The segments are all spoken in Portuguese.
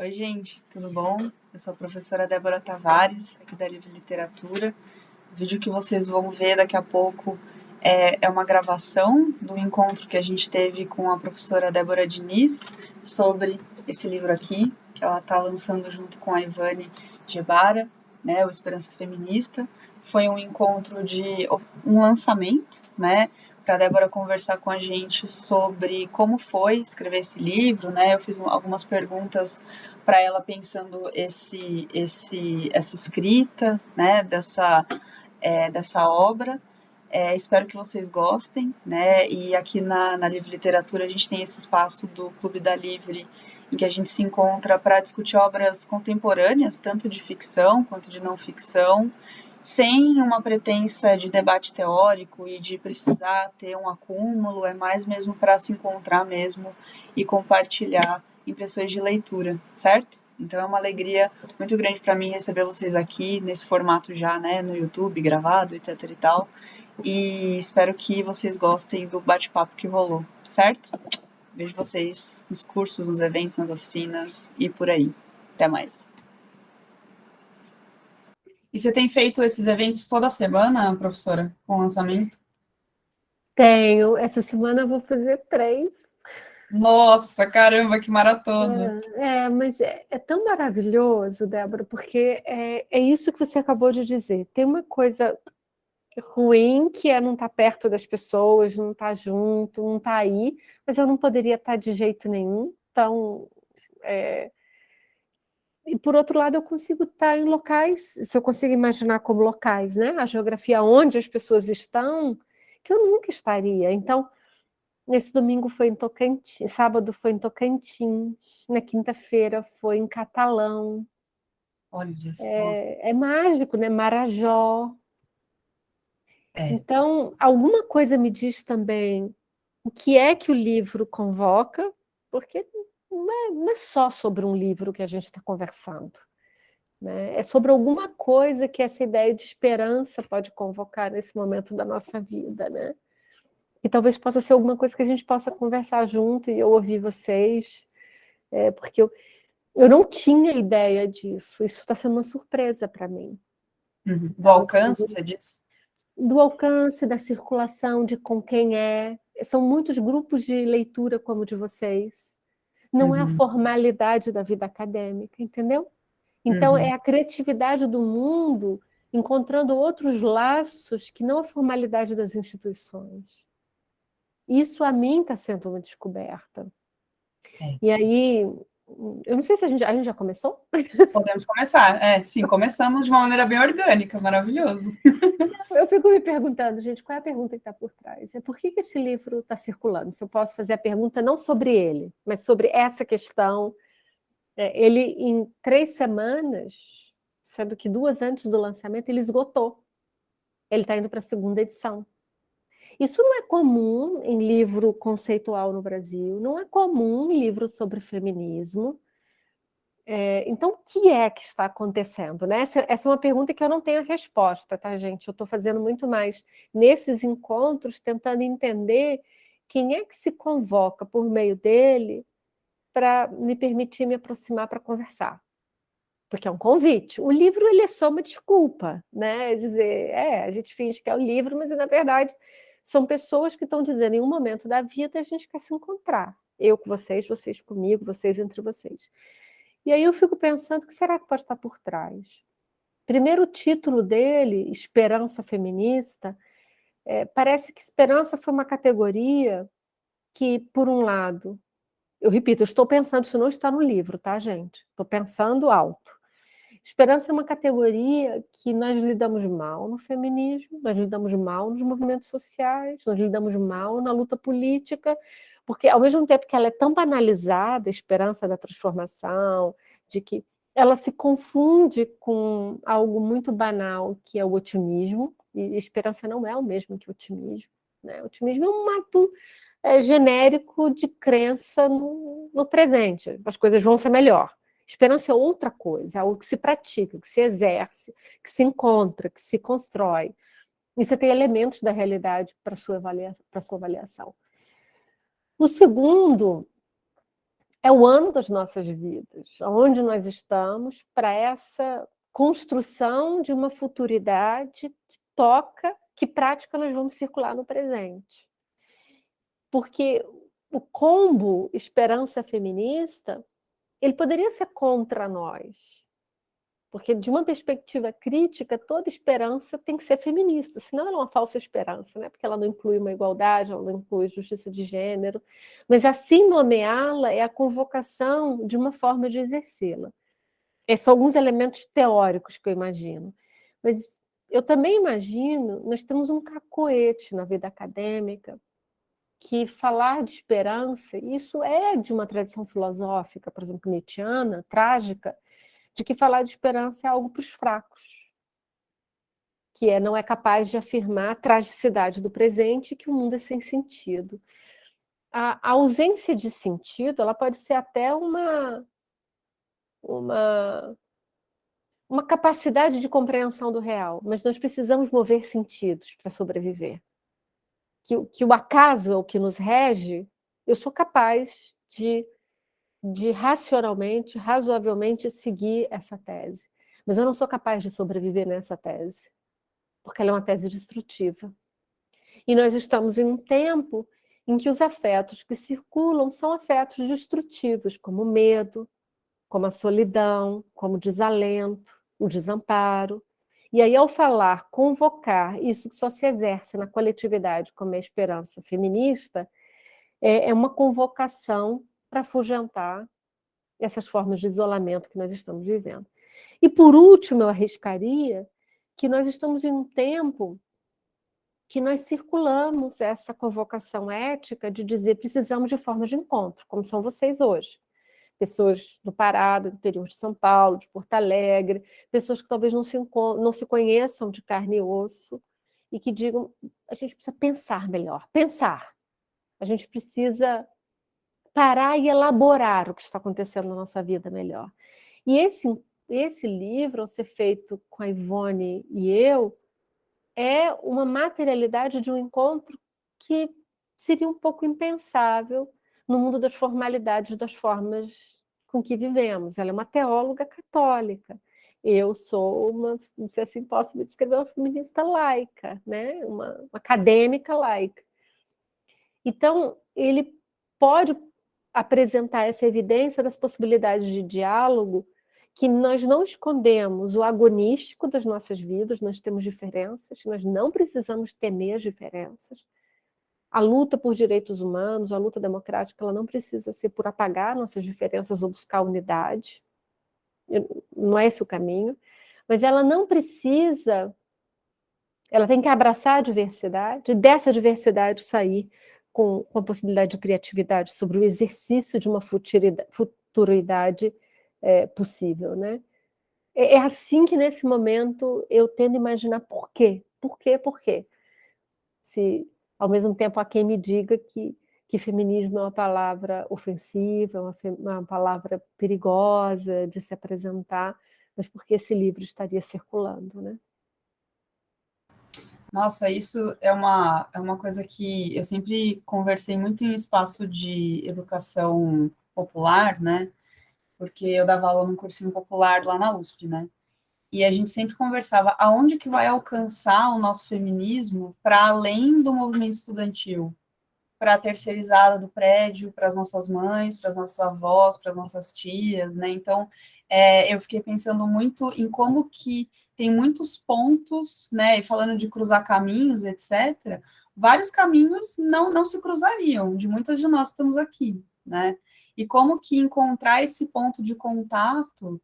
Oi, gente, tudo bom? Eu sou a professora Débora Tavares, aqui da Livre Literatura. O vídeo que vocês vão ver daqui a pouco é uma gravação do encontro que a gente teve com a professora Débora Diniz sobre esse livro aqui, que ela está lançando junto com a Ivane Gebara, né, o Esperança Feminista. Foi um encontro de um lançamento, né, para a Débora conversar com a gente sobre como foi escrever esse livro, né? Eu fiz algumas perguntas para ela pensando essa escrita, né, dessa obra. Espero que vocês gostem, né? E aqui na Livre Literatura a gente tem esse espaço do Clube da Livre, em que a gente se encontra para discutir obras contemporâneas, tanto de ficção quanto de não ficção, sem uma pretensa de debate teórico e de precisar ter um acúmulo, é mais mesmo para se encontrar mesmo e compartilhar impressões de leitura, certo? Então é uma alegria muito grande para mim receber vocês aqui nesse formato já, né, no YouTube, gravado, etc e tal. E espero que vocês gostem do bate-papo que rolou, certo? Vejo vocês nos cursos, nos eventos, nas oficinas e por aí. Até mais. E você tem feito esses eventos toda semana, professora, com lançamento? Tenho. Essa semana eu vou fazer 3. Nossa, caramba, que maratona! Mas é tão maravilhoso, Débora, porque é isso que você acabou de dizer. Tem uma coisa ruim que é não estar perto das pessoas, não estar junto, não estar aí, mas eu não poderia estar de jeito nenhum. Então, e por outro lado, eu consigo estar em locais, se eu consigo imaginar como locais, né? A geografia onde as pessoas estão, que eu nunca estaria. Então, esse domingo foi em Tocantins, sábado foi em Tocantins, na quinta-feira foi em Catalão. Olha só. É mágico, né? Marajó. É. Então, alguma coisa me diz também o que é que o livro convoca, porque não é só sobre um livro que a gente está conversando, né? É sobre alguma coisa que essa ideia de esperança pode convocar nesse momento da nossa vida, né? E talvez possa ser alguma coisa que a gente possa conversar junto e eu ouvir vocês, porque eu não tinha ideia disso. Isso está sendo uma surpresa para mim. Uhum. Do Então, alcance, você disse? do alcance, da circulação, de com quem é. São muitos grupos de leitura como o de vocês. Não é a Uhum. formalidade da vida acadêmica, entendeu? Então, é Uhum. a criatividade do mundo encontrando outros laços que não a formalidade das instituições. Isso, a mim, está sendo uma descoberta. É. E aí, eu não sei se a gente já começou? Podemos começar. Sim, começamos de uma maneira bem orgânica, maravilhoso. Eu fico me perguntando, gente, qual é a pergunta que está por trás? Por que esse livro está circulando? Se eu posso fazer a pergunta não sobre ele, mas sobre essa questão. Ele, em 3 semanas, sendo que 2 antes do lançamento, ele esgotou. Ele está indo para a segunda edição. Isso não é comum em livro conceitual no Brasil, não é comum em livro sobre feminismo. Então, o que é que está acontecendo, né? Essa é uma pergunta que eu não tenho a resposta, tá, gente? Eu estou fazendo muito mais nesses encontros, tentando entender quem é que se convoca por meio dele para me permitir me aproximar para conversar. Porque é um convite. O livro, ele é só uma desculpa, né? Dizer, a gente finge que é o livro, mas na verdade são pessoas que estão dizendo em um momento da vida a gente quer se encontrar. Eu com vocês, vocês comigo, vocês entre vocês. E aí eu fico pensando, o que será que pode estar por trás? Primeiro, o título dele, Esperança Feminista, parece que esperança foi uma categoria que, por um lado, eu repito, eu estou pensando, isso não está no livro, tá, gente? Estou pensando alto. Esperança é uma categoria que nós lidamos mal no feminismo, nós lidamos mal nos movimentos sociais, nós lidamos mal na luta política, porque ao mesmo tempo que ela é tão banalizada, a esperança da transformação, de que ela se confunde com algo muito banal, que é o otimismo, e esperança não é o mesmo que otimismo, né? O otimismo é um ato genérico de crença no presente, as coisas vão ser melhor. Esperança é outra coisa, é algo que se pratica, que se exerce, que se encontra, que se constrói. E você tem elementos da realidade para a sua avaliação. O segundo é o ano das nossas vidas, onde nós estamos para essa construção de uma futuridade que toca que prática nós vamos circular no presente. Porque o combo esperança feminista, ele poderia ser contra nós, porque de uma perspectiva crítica, toda esperança tem que ser feminista, senão ela é uma falsa esperança, né? Porque ela não inclui uma igualdade, ela não inclui justiça de gênero, mas assim nomeá-la é a convocação de uma forma de exercê-la. Esses são alguns elementos teóricos que eu imagino. Mas eu também imagino, nós temos um cacoete na vida acadêmica, que falar de esperança, isso é de uma tradição filosófica, por exemplo, nietzschiana, trágica, de que falar de esperança é algo para os fracos, que não é capaz de afirmar a tragicidade do presente e que o mundo é sem sentido. A ausência de sentido, ela pode ser até uma capacidade de compreensão do real, mas nós precisamos mover sentidos para sobreviver. Que o acaso é o que nos rege, eu sou capaz de racionalmente, razoavelmente seguir essa tese. Mas eu não sou capaz de sobreviver nessa tese, porque ela é uma tese destrutiva. E nós estamos em um tempo em que os afetos que circulam são afetos destrutivos, como o medo, como a solidão, como o desalento, o desamparo. E aí, ao falar, convocar isso que só se exerce na coletividade, como a esperança feminista, é uma convocação para afugentar essas formas de isolamento que nós estamos vivendo. E, por último, eu arriscaria que nós estamos em um tempo que nós circulamos essa convocação ética de dizer precisamos de formas de encontro, como são vocês hoje. Pessoas do Pará, do interior de São Paulo, de Porto Alegre, pessoas que talvez não se conheçam de carne e osso e que digam, a gente precisa pensar melhor, pensar. A gente precisa parar e elaborar o que está acontecendo na nossa vida melhor. E esse livro, ao ser feito com a Ivone e eu, é uma materialidade de um encontro que seria um pouco impensável no mundo das formalidades, das formas com que vivemos. Ela é uma teóloga católica. Eu sou não sei se posso me descrever, uma feminista laica, né? Uma acadêmica laica. Então, ele pode apresentar essa evidência das possibilidades de diálogo, que nós não escondemos o agonístico das nossas vidas, nós temos diferenças, nós não precisamos temer as diferenças. A luta por direitos humanos, a luta democrática, ela não precisa ser por apagar nossas diferenças ou buscar unidade. Não é esse o caminho. Mas ela não precisa... Ela tem que abraçar a diversidade, e dessa diversidade sair com a possibilidade de criatividade sobre o exercício de uma futuridade possível, né? É assim que, nesse momento, eu tendo a imaginar por quê. Por quê? Por quê? Se, ao mesmo tempo, há quem me diga que feminismo é uma palavra ofensiva, uma palavra perigosa de se apresentar, mas porque esse livro estaria circulando, né? Nossa, isso é uma coisa que eu sempre conversei muito em espaço de educação popular, né? Porque eu dava aula num cursinho popular lá na USP, né? E a gente sempre conversava aonde que vai alcançar o nosso feminismo para além do movimento estudantil, para a terceirizada do prédio, para as nossas mães, para as nossas avós, para as nossas tias, né? Então, eu fiquei pensando muito em como que tem muitos pontos, né? E falando de cruzar caminhos, etc., vários caminhos não se cruzariam, de muitas de nós que estamos aqui, né? E como que encontrar esse ponto de contato,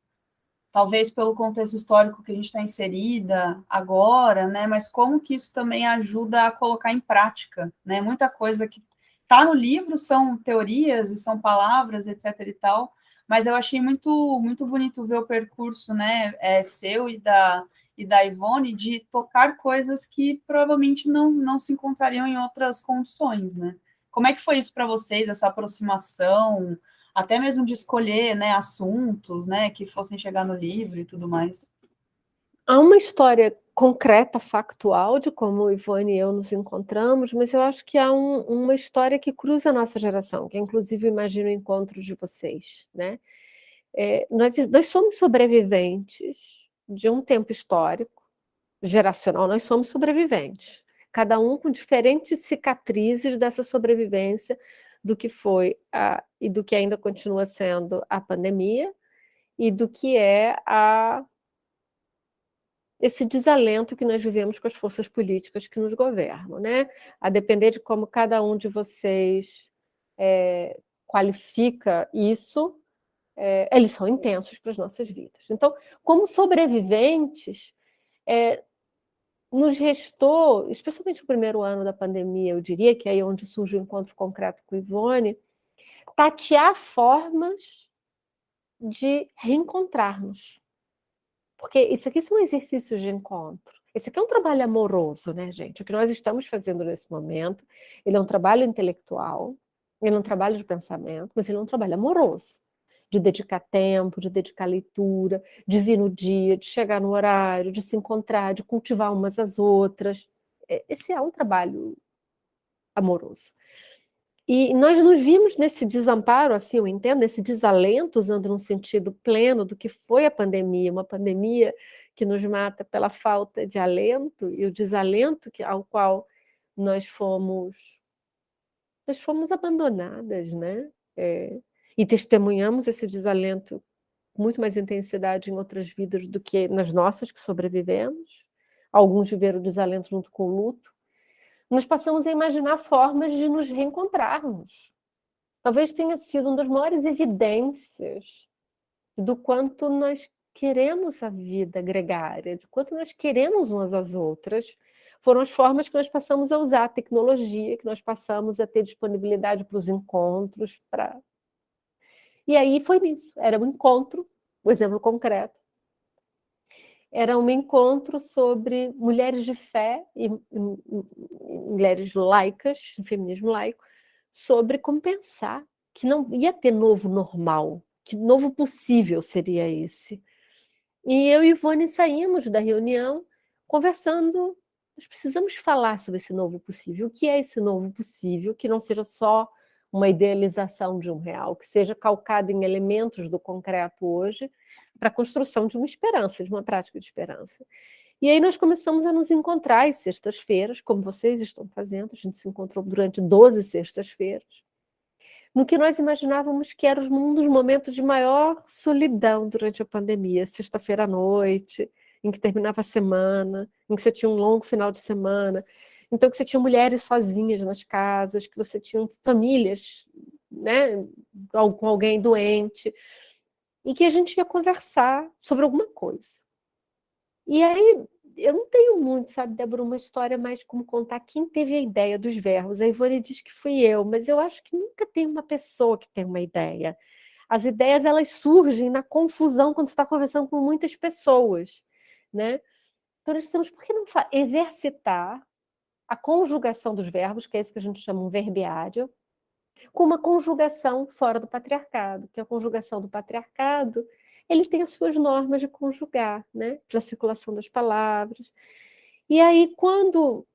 talvez pelo contexto histórico que a gente está inserida agora, né? Mas como que isso também ajuda a colocar em prática, né? Muita coisa que está no livro são teorias e são palavras, etc. e tal, mas eu achei muito bonito ver o percurso, né? Seu e da Ivone de tocar coisas que provavelmente não se encontrariam em outras condições, né? Como é que foi isso para vocês, essa aproximação? Até mesmo de escolher, né, assuntos, né, que fossem chegar no livro e tudo mais. Há uma história concreta, factual, de como Ivone e eu nos encontramos, mas eu acho que há uma história que cruza a nossa geração, que inclusive imagino o encontro de vocês, né? Nós somos sobreviventes de um tempo histórico, geracional, nós somos sobreviventes, cada um com diferentes cicatrizes dessa sobrevivência do que foi e do que ainda continua sendo a pandemia e do que é esse desalento que nós vivemos com as forças políticas que nos governam, né? A depender de como cada um de vocês qualifica isso, eles são intensos para as nossas vidas. Então, como sobreviventes, nos restou, especialmente no primeiro ano da pandemia, eu diria que é aí onde surge o encontro concreto com Ivone, tatear formas de reencontrarmos. Porque isso aqui são exercícios de encontro. Esse aqui é um trabalho amoroso, né, gente? O que nós estamos fazendo nesse momento, ele é um trabalho intelectual, ele é um trabalho de pensamento, mas ele é um trabalho amoroso. De dedicar tempo, de dedicar leitura, de vir no dia, de chegar no horário, de se encontrar, de cultivar umas às outras. Esse é um trabalho amoroso. E nós nos vimos nesse desamparo, assim eu entendo, nesse desalento, usando num sentido pleno do que foi a pandemia, uma pandemia que nos mata pela falta de alento e o desalento ao qual nós fomos abandonadas, né? E testemunhamos esse desalento com muito mais intensidade em outras vidas do que nas nossas que sobrevivemos. Alguns viveram o desalento junto com o luto. Nós passamos a imaginar formas de nos reencontrarmos. Talvez tenha sido uma das maiores evidências do quanto nós queremos a vida gregária, de quanto nós queremos umas às outras, foram as formas que nós passamos a usar a tecnologia, que nós passamos a ter disponibilidade para os encontros. E aí foi isso, era um encontro, um exemplo concreto, era um encontro sobre mulheres de fé e mulheres laicas, feminismo laico, sobre como pensar que não ia ter novo normal, que novo possível seria esse. E eu e Ivone saímos da reunião conversando, nós precisamos falar sobre esse novo possível. O que é esse novo possível? Que não seja só uma idealização de um real, que seja calcado em elementos do concreto hoje, para a construção de uma esperança, de uma prática de esperança. E aí nós começamos a nos encontrar às sextas-feiras, como vocês estão fazendo, a gente se encontrou durante 12 sextas-feiras, no que nós imaginávamos que era um dos momentos de maior solidão durante a pandemia, sexta-feira à noite, em que terminava a semana, em que você tinha um longo final de semana, então que você tinha mulheres sozinhas nas casas, que você tinha famílias, né, com alguém doente, e que a gente ia conversar sobre alguma coisa. E aí, eu não tenho muito, sabe, Débora, uma história mais como contar quem teve a ideia dos verbos. A Ivone diz que fui eu, mas eu acho que nunca tem uma pessoa que tem uma ideia. As ideias, elas surgem na confusão quando você está conversando com muitas pessoas, né? Então, nós temos, por que não exercitar a conjugação dos verbos, que é isso que a gente chama um verbiário, com uma conjugação fora do patriarcado, que a conjugação do patriarcado, ele tem as suas normas de conjugar, né? Para a circulação das palavras. E aí, quando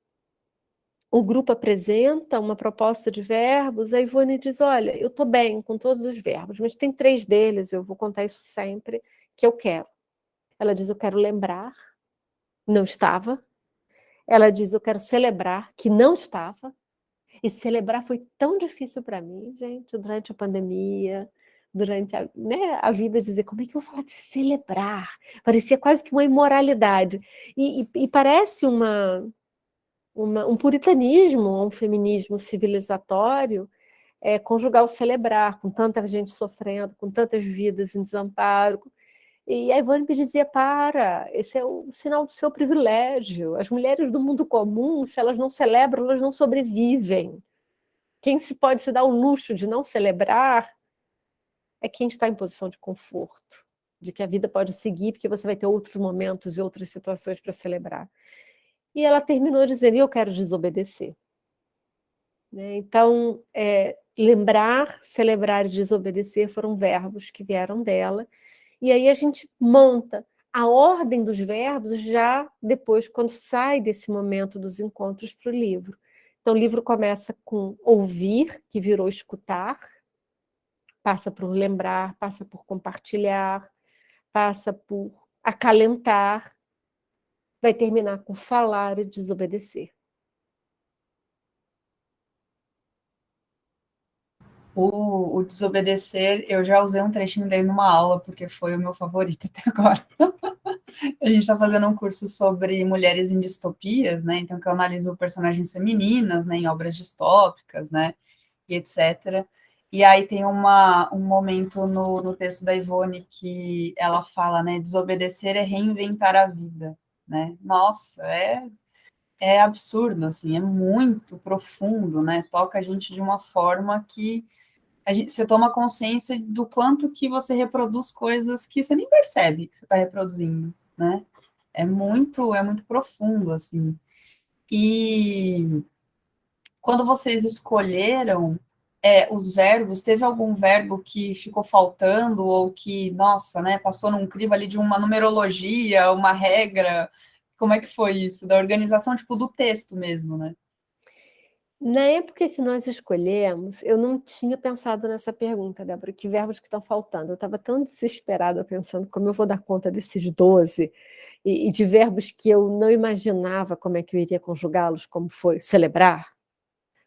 o grupo apresenta uma proposta de verbos, a Ivone diz, olha, eu estou bem com todos os verbos, mas tem 3 deles, eu vou contar isso sempre, que eu quero. Ela diz, eu quero lembrar, não estava. Ela diz, eu quero celebrar, que não estava. E celebrar foi tão difícil para mim, gente, durante a pandemia, durante a vida, dizer como é que eu vou falar de celebrar? Parecia quase que uma imoralidade. E parece um puritanismo, um feminismo civilizatório, conjugar o celebrar, com tanta gente sofrendo, com tantas vidas em desamparo. E a Ivone me dizia, esse é o sinal do seu privilégio. As mulheres do mundo comum, se elas não celebram, elas não sobrevivem. Quem pode se dar o luxo de não celebrar é quem está em posição de conforto, de que a vida pode seguir, porque você vai ter outros momentos e outras situações para celebrar. E ela terminou dizendo, eu quero desobedecer. Né? Então, lembrar, celebrar e desobedecer foram verbos que vieram dela. E aí a gente monta a ordem dos verbos já depois, quando sai desse momento dos encontros para o livro. Então, o livro começa com ouvir, que virou escutar, passa por lembrar, passa por compartilhar, passa por acalentar, vai terminar com falar e desobedecer. O desobedecer, eu já usei um trechinho dele numa aula, porque foi o meu favorito até agora. A gente está fazendo um curso sobre mulheres em distopias, né? Então, que eu analiso personagens femininas, né, em obras distópicas, né? E etc. E aí tem um momento no texto da Ivone que ela fala, né? Desobedecer é reinventar a vida, né? Nossa, é absurdo, assim, é muito profundo, né? Toca a gente de uma forma que você toma consciência do quanto que você reproduz coisas que você nem percebe que você está reproduzindo, né? É muito profundo, assim. E quando vocês escolheram os verbos, teve algum verbo que ficou faltando ou que, nossa, né, passou num crivo ali de uma numerologia, uma regra? Como é que foi isso? Da organização, tipo, do texto mesmo, né? Na época que nós escolhemos, eu não tinha pensado nessa pergunta, Débora, que verbos que estão faltando. Eu estava tão desesperada pensando como eu vou dar conta desses 12 e de verbos que eu não imaginava como é que eu iria conjugá-los, como foi celebrar,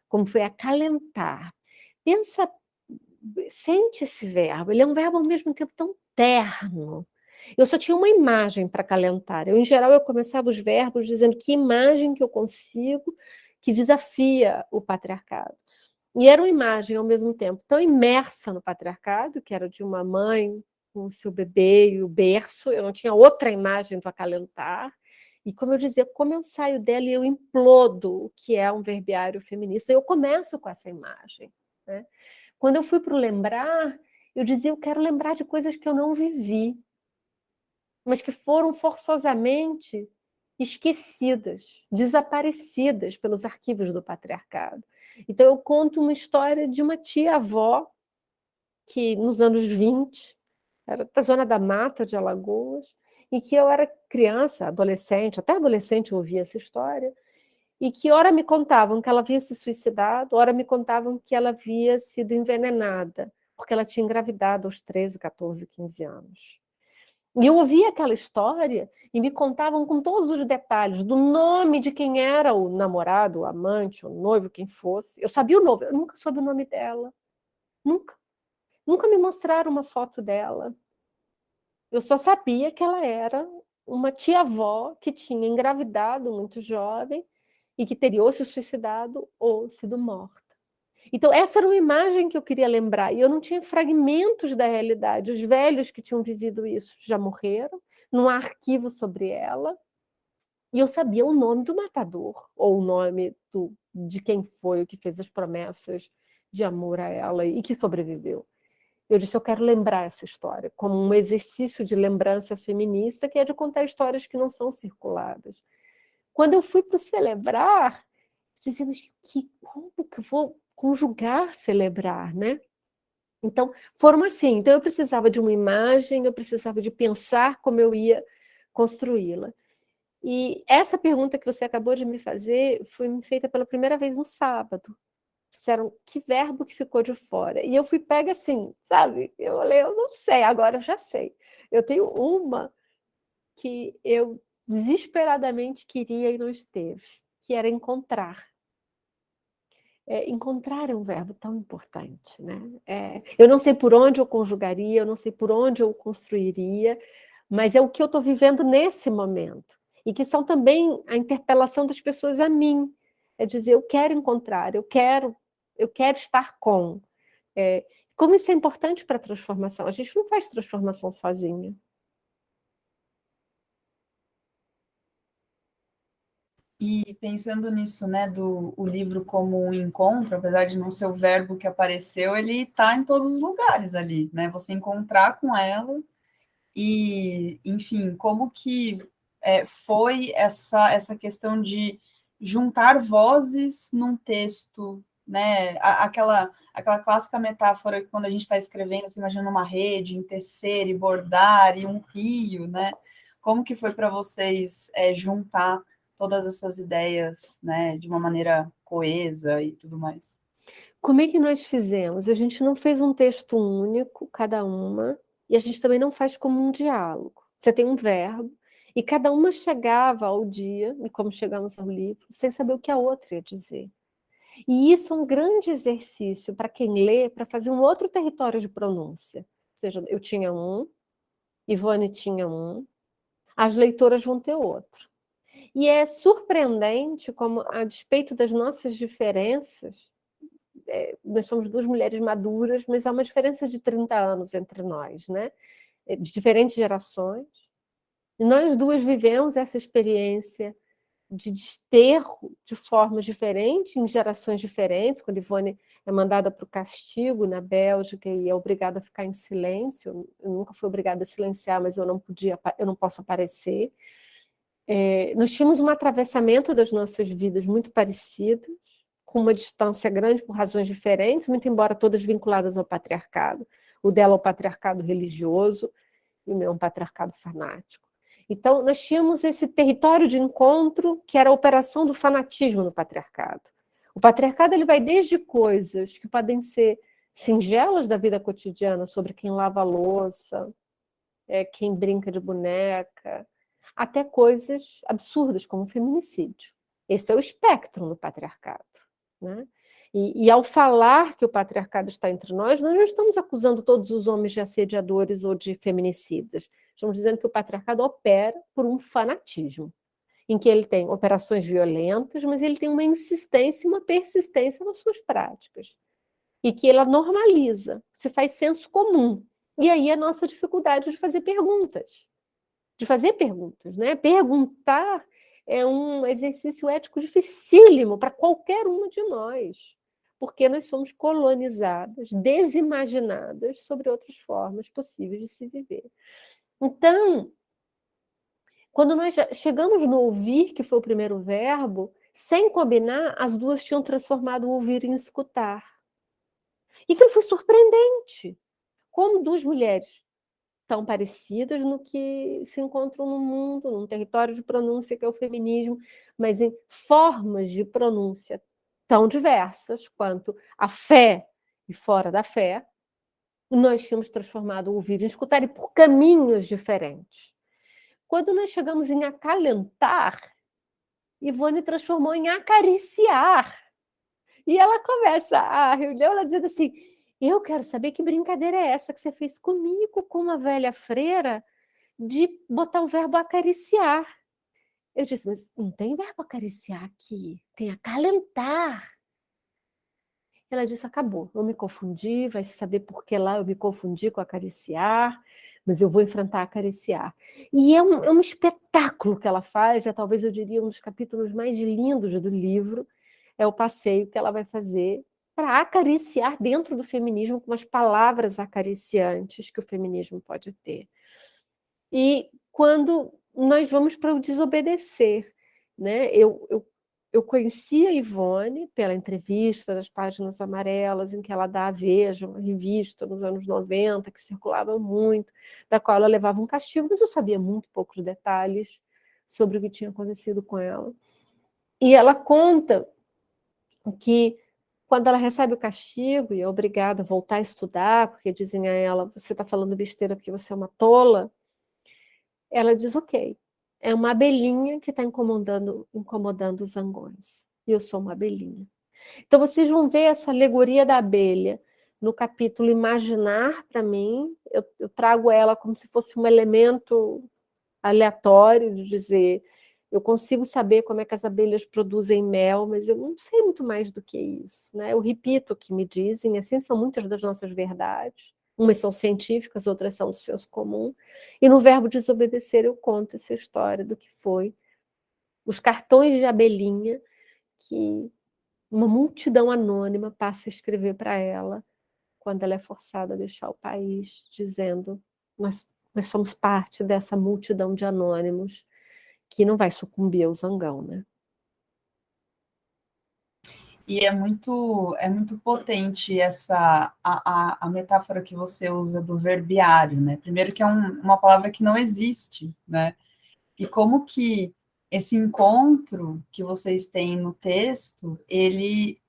como foi acalentar. Pensa, sente esse verbo, ele é um verbo ao mesmo tempo tão terno. Eu só tinha uma imagem para acalentar. Em geral, eu começava os verbos dizendo que imagem que eu consigo que desafia o patriarcado. E era uma imagem, ao mesmo tempo, tão imersa no patriarcado, que era de uma mãe com o seu bebê e o berço, eu não tinha outra imagem do acalentar. E, como eu dizia, como eu saio dela e eu implodo o que é um verbiário feminista, eu começo com essa imagem, né? Quando eu fui para o lembrar, eu dizia, eu quero lembrar de coisas que eu não vivi, mas que foram forçosamente esquecidas, desaparecidas pelos arquivos do patriarcado. Então, eu conto uma história de uma tia-avó que, nos anos 20, era da zona da Mata de Alagoas, e que eu era criança, adolescente, até adolescente eu ouvia essa história, e que ora me contavam que ela havia se suicidado, ora me contavam que ela havia sido envenenada, porque ela tinha engravidado aos 13, 14, 15 anos. E eu ouvia aquela história e me contavam com todos os detalhes do nome de quem era o namorado, o amante, o noivo, quem fosse. Eu sabia o nome, eu nunca soube o nome dela. Nunca. Nunca me mostraram uma foto dela. Eu só sabia que ela era uma tia-avó que tinha engravidado muito jovem e que teria ou se suicidado ou sido morta. Então, essa era uma imagem que eu queria lembrar, e eu não tinha fragmentos da realidade. Os velhos que tinham vivido isso já morreram, não há arquivo sobre ela, e eu sabia o nome do matador, ou o nome de quem foi o que fez as promessas de amor a ela e que sobreviveu. Eu disse, eu quero lembrar essa história, como um exercício de lembrança feminista, que é de contar histórias que não são circuladas. Quando eu fui para celebrar, dizia, mas como que eu vou conjugar celebrar, né? Então, foram assim. Então, eu precisava de uma imagem, eu precisava de pensar como eu ia construí-la. E essa pergunta que você acabou de me fazer foi me feita pela primeira vez no sábado. Disseram, que verbo que ficou de fora? E eu fui pega assim, sabe? Eu olhei, eu não sei, agora eu já sei. Eu tenho uma que eu desesperadamente queria e não esteve, que era encontrar. Encontrar é um verbo tão importante, né? Eu não sei por onde eu conjugaria, eu não sei por onde eu construiria, mas é o que eu estou vivendo nesse momento. E que são também a interpelação das pessoas a mim. É dizer, eu quero encontrar, eu quero estar com. É, como isso é importante para a transformação? A gente não faz transformação sozinha. E pensando nisso, né, do o livro como um encontro, apesar de não ser o verbo que apareceu, ele está em todos os lugares ali, né? Você encontrar com ela e, enfim, como que foi essa questão de juntar vozes num texto, né? Aquela clássica metáfora que quando a gente está escrevendo, você imagina uma rede, em tecer e bordar e um rio, né? como que foi para vocês juntar todas essas ideias, né, de uma maneira coesa e tudo mais? Como é que nós fizemos? A gente não fez um texto único, cada uma, e a gente também não faz como um diálogo. Você tem um verbo, e cada uma chegava ao dia, e como chegamos ao livro, sem saber o que a outra ia dizer. E isso é um grande exercício para quem lê, para fazer um outro território de pronúncia. Ou seja, eu tinha um, Ivone tinha um, as leitoras vão ter outro. E é surpreendente como, a despeito das nossas diferenças, nós somos duas mulheres maduras, mas há uma diferença de 30 anos entre nós, né? De diferentes gerações. E nós duas vivemos essa experiência de desterro de formas diferentes, em gerações diferentes, quando Ivone é mandada para o castigo na Bélgica e é obrigada a ficar em silêncio. Eu nunca fui obrigada a silenciar, mas eu não posso aparecer. Nós tínhamos um atravessamento das nossas vidas muito parecidas, com uma distância grande por razões diferentes, muito embora todas vinculadas ao patriarcado. O dela ao patriarcado religioso e o meu ao patriarcado fanático. Então, nós tínhamos esse território de encontro que era a operação do fanatismo no patriarcado. O patriarcado ele vai desde coisas que podem ser singelas da vida cotidiana, sobre quem lava a louça, quem brinca de boneca, até coisas absurdas, como o feminicídio. Esse é o espectro no patriarcado, né? E ao falar que o patriarcado está entre nós não estamos acusando todos os homens de assediadores ou de feminicidas. Estamos dizendo que o patriarcado opera por um fanatismo, em que ele tem operações violentas, mas ele tem uma insistência e uma persistência nas suas práticas. E que ela normaliza, se faz senso comum. E aí a nossa dificuldade de fazer perguntas. Né? Perguntar é um exercício ético dificílimo para qualquer uma de nós, porque nós somos colonizadas, desimaginadas sobre outras formas possíveis de se viver. Então, quando nós chegamos no ouvir, que foi o primeiro verbo, sem combinar, as duas tinham transformado o ouvir em escutar. E aquilo foi surpreendente. Como duas mulheres tão parecidas no que se encontram no mundo, num território de pronúncia que é o feminismo, mas em formas de pronúncia tão diversas quanto a fé e fora da fé, nós tínhamos transformado o ouvir em escutar e por caminhos diferentes. Quando nós chegamos em acalentar, Ivone transformou em acariciar. E ela começa a reunião, ela dizendo assim: eu quero saber que brincadeira é essa que você fez comigo, com uma velha freira, de botar o verbo acariciar. Eu disse, mas não tem verbo acariciar aqui, tem acalentar. Ela disse, acabou, eu me confundi, vai saber por que lá eu me confundi com acariciar, mas eu vou enfrentar acariciar. E é um espetáculo que ela faz, talvez eu diria um dos capítulos mais lindos do livro, é o passeio que ela vai fazer para acariciar dentro do feminismo com as palavras acariciantes que o feminismo pode ter. E quando nós vamos para o desobedecer, né? Eu conheci a Ivone pela entrevista das Páginas Amarelas, em que ela dá a Veja, uma revista nos anos 90, que circulava muito, da qual ela levava um castigo, mas eu sabia muito poucos detalhes sobre o que tinha acontecido com ela. E ela conta que, quando ela recebe o castigo e é obrigada a voltar a estudar, porque dizem a ela, você está falando besteira porque você é uma tola, ela diz, ok, é uma abelhinha que está incomodando os zangões. E eu sou uma abelhinha. Então, vocês vão ver essa alegoria da abelha no capítulo Imaginar, para mim. Eu trago ela como se fosse um elemento aleatório de dizer, eu consigo saber como é que as abelhas produzem mel, mas eu não sei muito mais do que isso. Né? Eu repito o que me dizem, assim são muitas das nossas verdades. Umas são científicas, outras são do senso comum. E no verbo desobedecer eu conto essa história do que foi os cartões de abelhinha que uma multidão anônima passa a escrever para ela quando ela é forçada a deixar o país, dizendo nós somos parte dessa multidão de anônimos que não vai sucumbir ao zangão, né? E é muito potente a metáfora que você usa do verbiário, né? Primeiro que é uma palavra que não existe, né? E como que esse encontro que vocês têm no texto, ele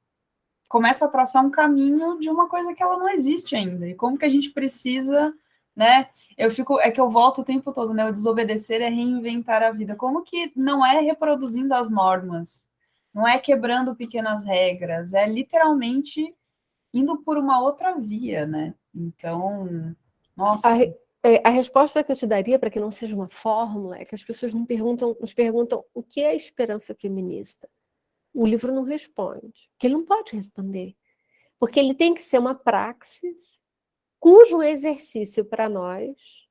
começa a traçar um caminho de uma coisa que ela não existe ainda. E como que a gente precisa, né? É que eu volto o tempo todo, né? O desobedecer é reinventar a vida. Como que não é reproduzindo as normas, não é quebrando pequenas regras, é literalmente indo por uma outra via, né? Então, A, nossa, re- a resposta que eu te daria para que não seja uma fórmula é que as pessoas nos perguntam o que é esperança feminista. O livro não responde, porque ele não pode responder, porque ele tem que ser uma praxis cujo exercício para nós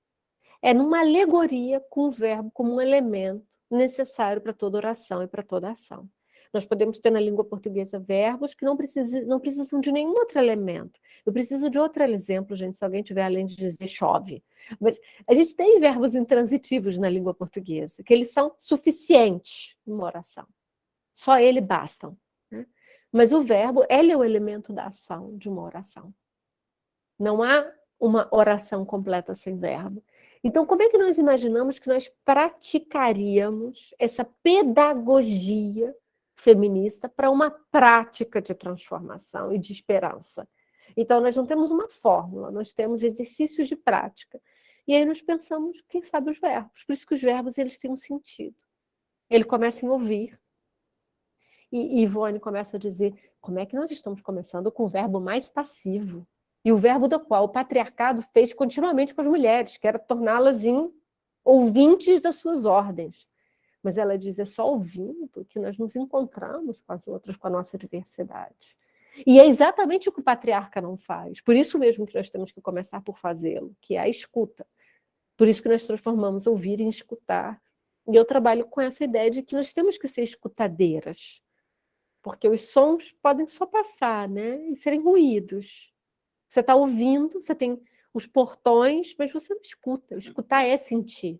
é numa alegoria com o verbo como um elemento necessário para toda oração e para toda ação. Nós podemos ter na língua portuguesa verbos que não precisam de nenhum outro elemento. Eu preciso de outro exemplo, gente, se alguém tiver além de dizer chove. Mas a gente tem verbos intransitivos na língua portuguesa, que eles são suficientes numa oração. Só ele bastam. Né? Mas o verbo, ele é o elemento da ação de uma oração. Não há uma oração completa sem verbo. Então, como é que nós imaginamos que nós praticaríamos essa pedagogia feminista para uma prática de transformação e de esperança? Então, nós não temos uma fórmula, nós temos exercícios de prática. E aí nós pensamos, quem sabe, os verbos. Por isso que os verbos eles têm um sentido. Ele começa em ouvir, e Ivone começa a dizer, como é que nós estamos começando com o verbo mais passivo? E o verbo do qual o patriarcado fez continuamente com as mulheres, que era torná-las em ouvintes das suas ordens. Mas ela diz, é só ouvindo que nós nos encontramos com as outras, com a nossa diversidade. E é exatamente o que o patriarca não faz. Por isso mesmo que nós temos que começar por fazê-lo, que é a escuta. Por isso que nós transformamos ouvir em escutar. E eu trabalho com essa ideia de que nós temos que ser escutadeiras, porque os sons podem só passar, né? E serem ruídos. Você está ouvindo, você tem os portões, mas você não escuta. Escutar é sentir.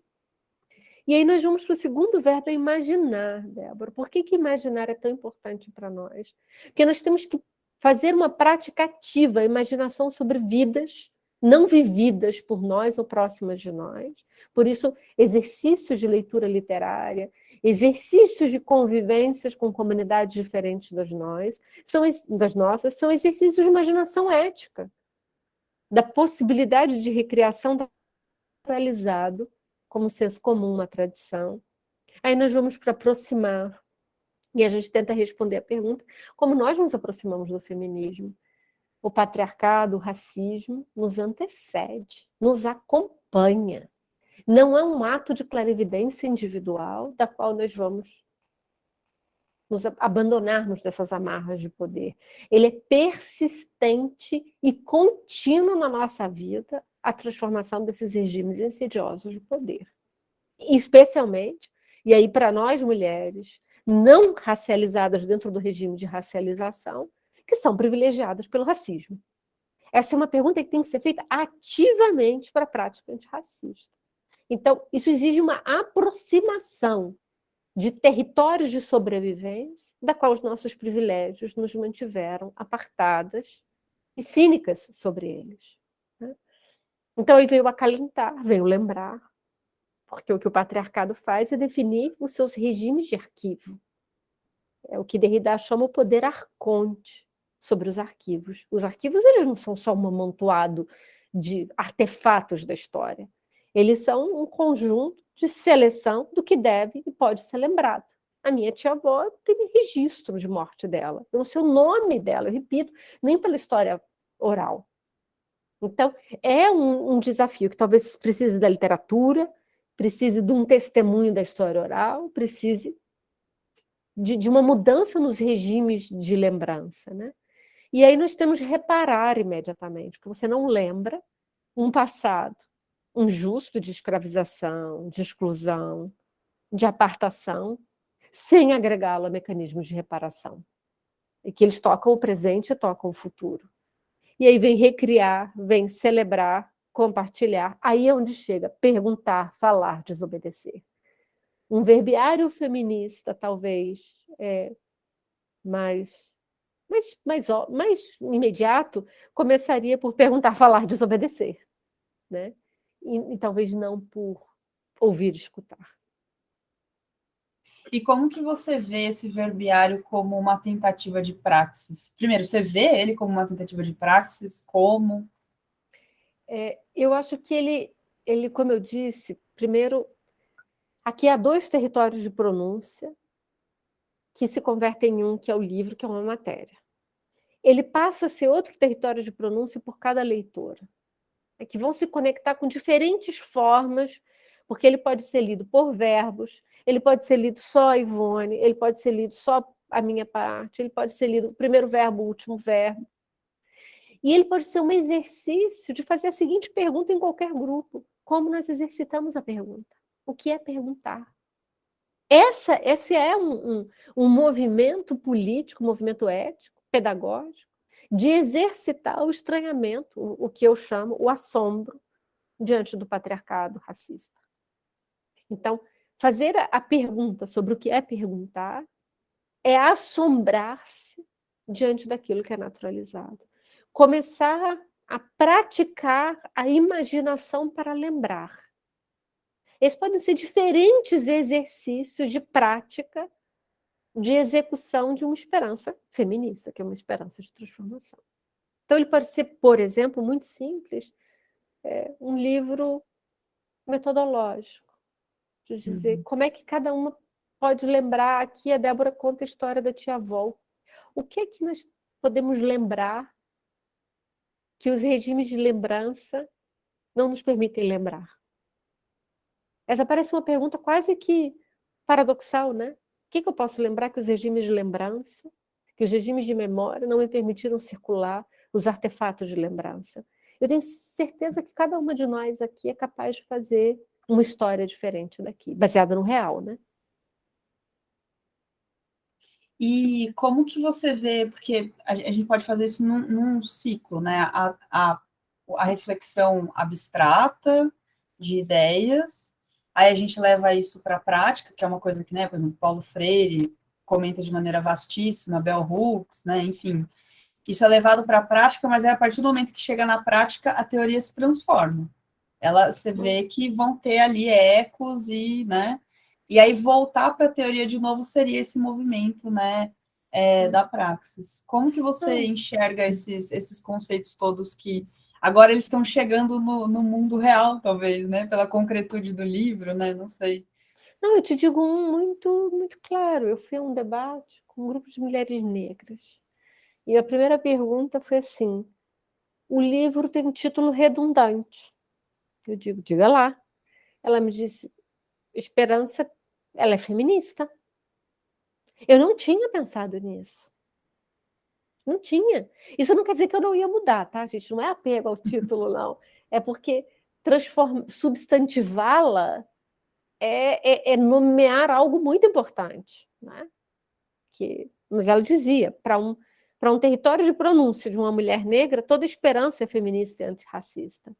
E aí nós vamos para o segundo verbo, é imaginar, Débora. Por que imaginar é tão importante para nós? Porque nós temos que fazer uma prática ativa, a imaginação sobre vidas não vividas por nós ou próximas de nós. Por isso, exercícios de leitura literária, exercícios de convivências com comunidades diferentes das nossas, são exercícios de imaginação ética, da possibilidade de recriação realizado como senso comum, uma tradição. Aí nós vamos para aproximar, e a gente tenta responder a pergunta como nós nos aproximamos do feminismo. O patriarcado, o racismo nos antecede, nos acompanha. Não é um ato de clarividência individual da qual nós vamos nos abandonarmos dessas amarras de poder. Ele é persistente e contínuo na nossa vida a transformação desses regimes insidiosos de poder. Especialmente, e aí para nós mulheres, não racializadas dentro do regime de racialização, que são privilegiadas pelo racismo. Essa é uma pergunta que tem que ser feita ativamente para a prática antirracista. Então, isso exige uma aproximação de territórios de sobrevivência, da qual os nossos privilégios nos mantiveram apartadas e cínicas sobre eles. Né? Então, aí veio acalentar, veio lembrar, porque o que o patriarcado faz é definir os seus regimes de arquivo. É o que Derrida chama o poder arconte sobre os arquivos. Os arquivos eles não são só um amontoado de artefatos da história. Eles são um conjunto de seleção do que deve e pode ser lembrado. A minha tia-avó tem registro de morte dela. Eu não sei o nome dela, eu repito, nem pela história oral. Então, é um desafio que talvez precise da literatura, precise de um testemunho da história oral, precise de uma mudança nos regimes de lembrança. Né? E aí nós temos que reparar imediatamente, porque você não lembra um passado injusto de escravização, de exclusão, de apartação, sem agregá-lo a mecanismos de reparação. E que eles tocam o presente e tocam o futuro. E aí vem recriar, vem celebrar, compartilhar. Aí é onde chega perguntar, falar, desobedecer. Um verbiário feminista, talvez, mais imediato, começaria por perguntar, falar, desobedecer. Né? E talvez não por ouvir e escutar. E como que você vê esse verbiário como uma tentativa de praxis? Primeiro, você vê ele como uma tentativa de praxis? Como? Eu acho que ele, como eu disse, primeiro, aqui há dois territórios de pronúncia que se convertem em um, que é o livro, que é uma matéria. Ele passa a ser outro território de pronúncia por cada leitora, que vão se conectar com diferentes formas, porque ele pode ser lido por verbos, ele pode ser lido só a Ivone, ele pode ser lido só a minha parte, ele pode ser lido o primeiro verbo, o último verbo. E ele pode ser um exercício de fazer a seguinte pergunta em qualquer grupo: como nós exercitamos a pergunta? O que é perguntar? Esse é um movimento político, um movimento ético, pedagógico, de exercitar o estranhamento, o que eu chamo o assombro diante do patriarcado racista. Então, fazer a pergunta sobre o que é perguntar é assombrar-se diante daquilo que é naturalizado. Começar a praticar a imaginação para lembrar. Esses podem ser diferentes exercícios de prática de execução de uma esperança feminista, que é uma esperança de transformação. Então, ele pode ser, por exemplo, muito simples, um livro metodológico, de dizer como é que cada uma pode lembrar. Aqui a Débora conta a história da tia-avó. O que é que nós podemos lembrar que os regimes de lembrança não nos permitem lembrar? Essa parece uma pergunta quase que paradoxal, né? O que eu posso lembrar que os regimes de lembrança, que os regimes de memória não me permitiram circular os artefatos de lembrança? Eu tenho certeza que cada uma de nós aqui é capaz de fazer uma história diferente daqui, baseada no real, né? E como que você vê, porque a gente pode fazer isso num ciclo, né? A reflexão abstrata de ideias, aí a gente leva isso para a prática, que é uma coisa que, né, por exemplo, Paulo Freire comenta de maneira vastíssima, Bell Hooks, né, enfim. Isso é levado para a prática, mas é a partir do momento que chega na prática, a teoria se transforma. Você vê que vão ter ali ecos e, né? E aí voltar para a teoria de novo seria esse movimento, né? Da praxis. Como que você enxerga esses conceitos todos que agora eles estão chegando no mundo real, talvez, né? Pela concretude do livro, né? Não sei. Não, eu te digo um muito, muito claro. Eu fui a um debate com um grupo de mulheres negras. E a primeira pergunta foi assim: o livro tem um título redundante. Eu digo, diga lá. Ela me disse, Esperança, ela é feminista. Eu não tinha pensado nisso. Não tinha. Isso não quer dizer que eu não ia mudar, tá, gente? Não é apego ao título, não. É porque substantivá-la é nomear algo muito importante, né? Mas ela dizia, para um território de pronúncia de uma mulher negra, toda esperança é feminista e antirracista.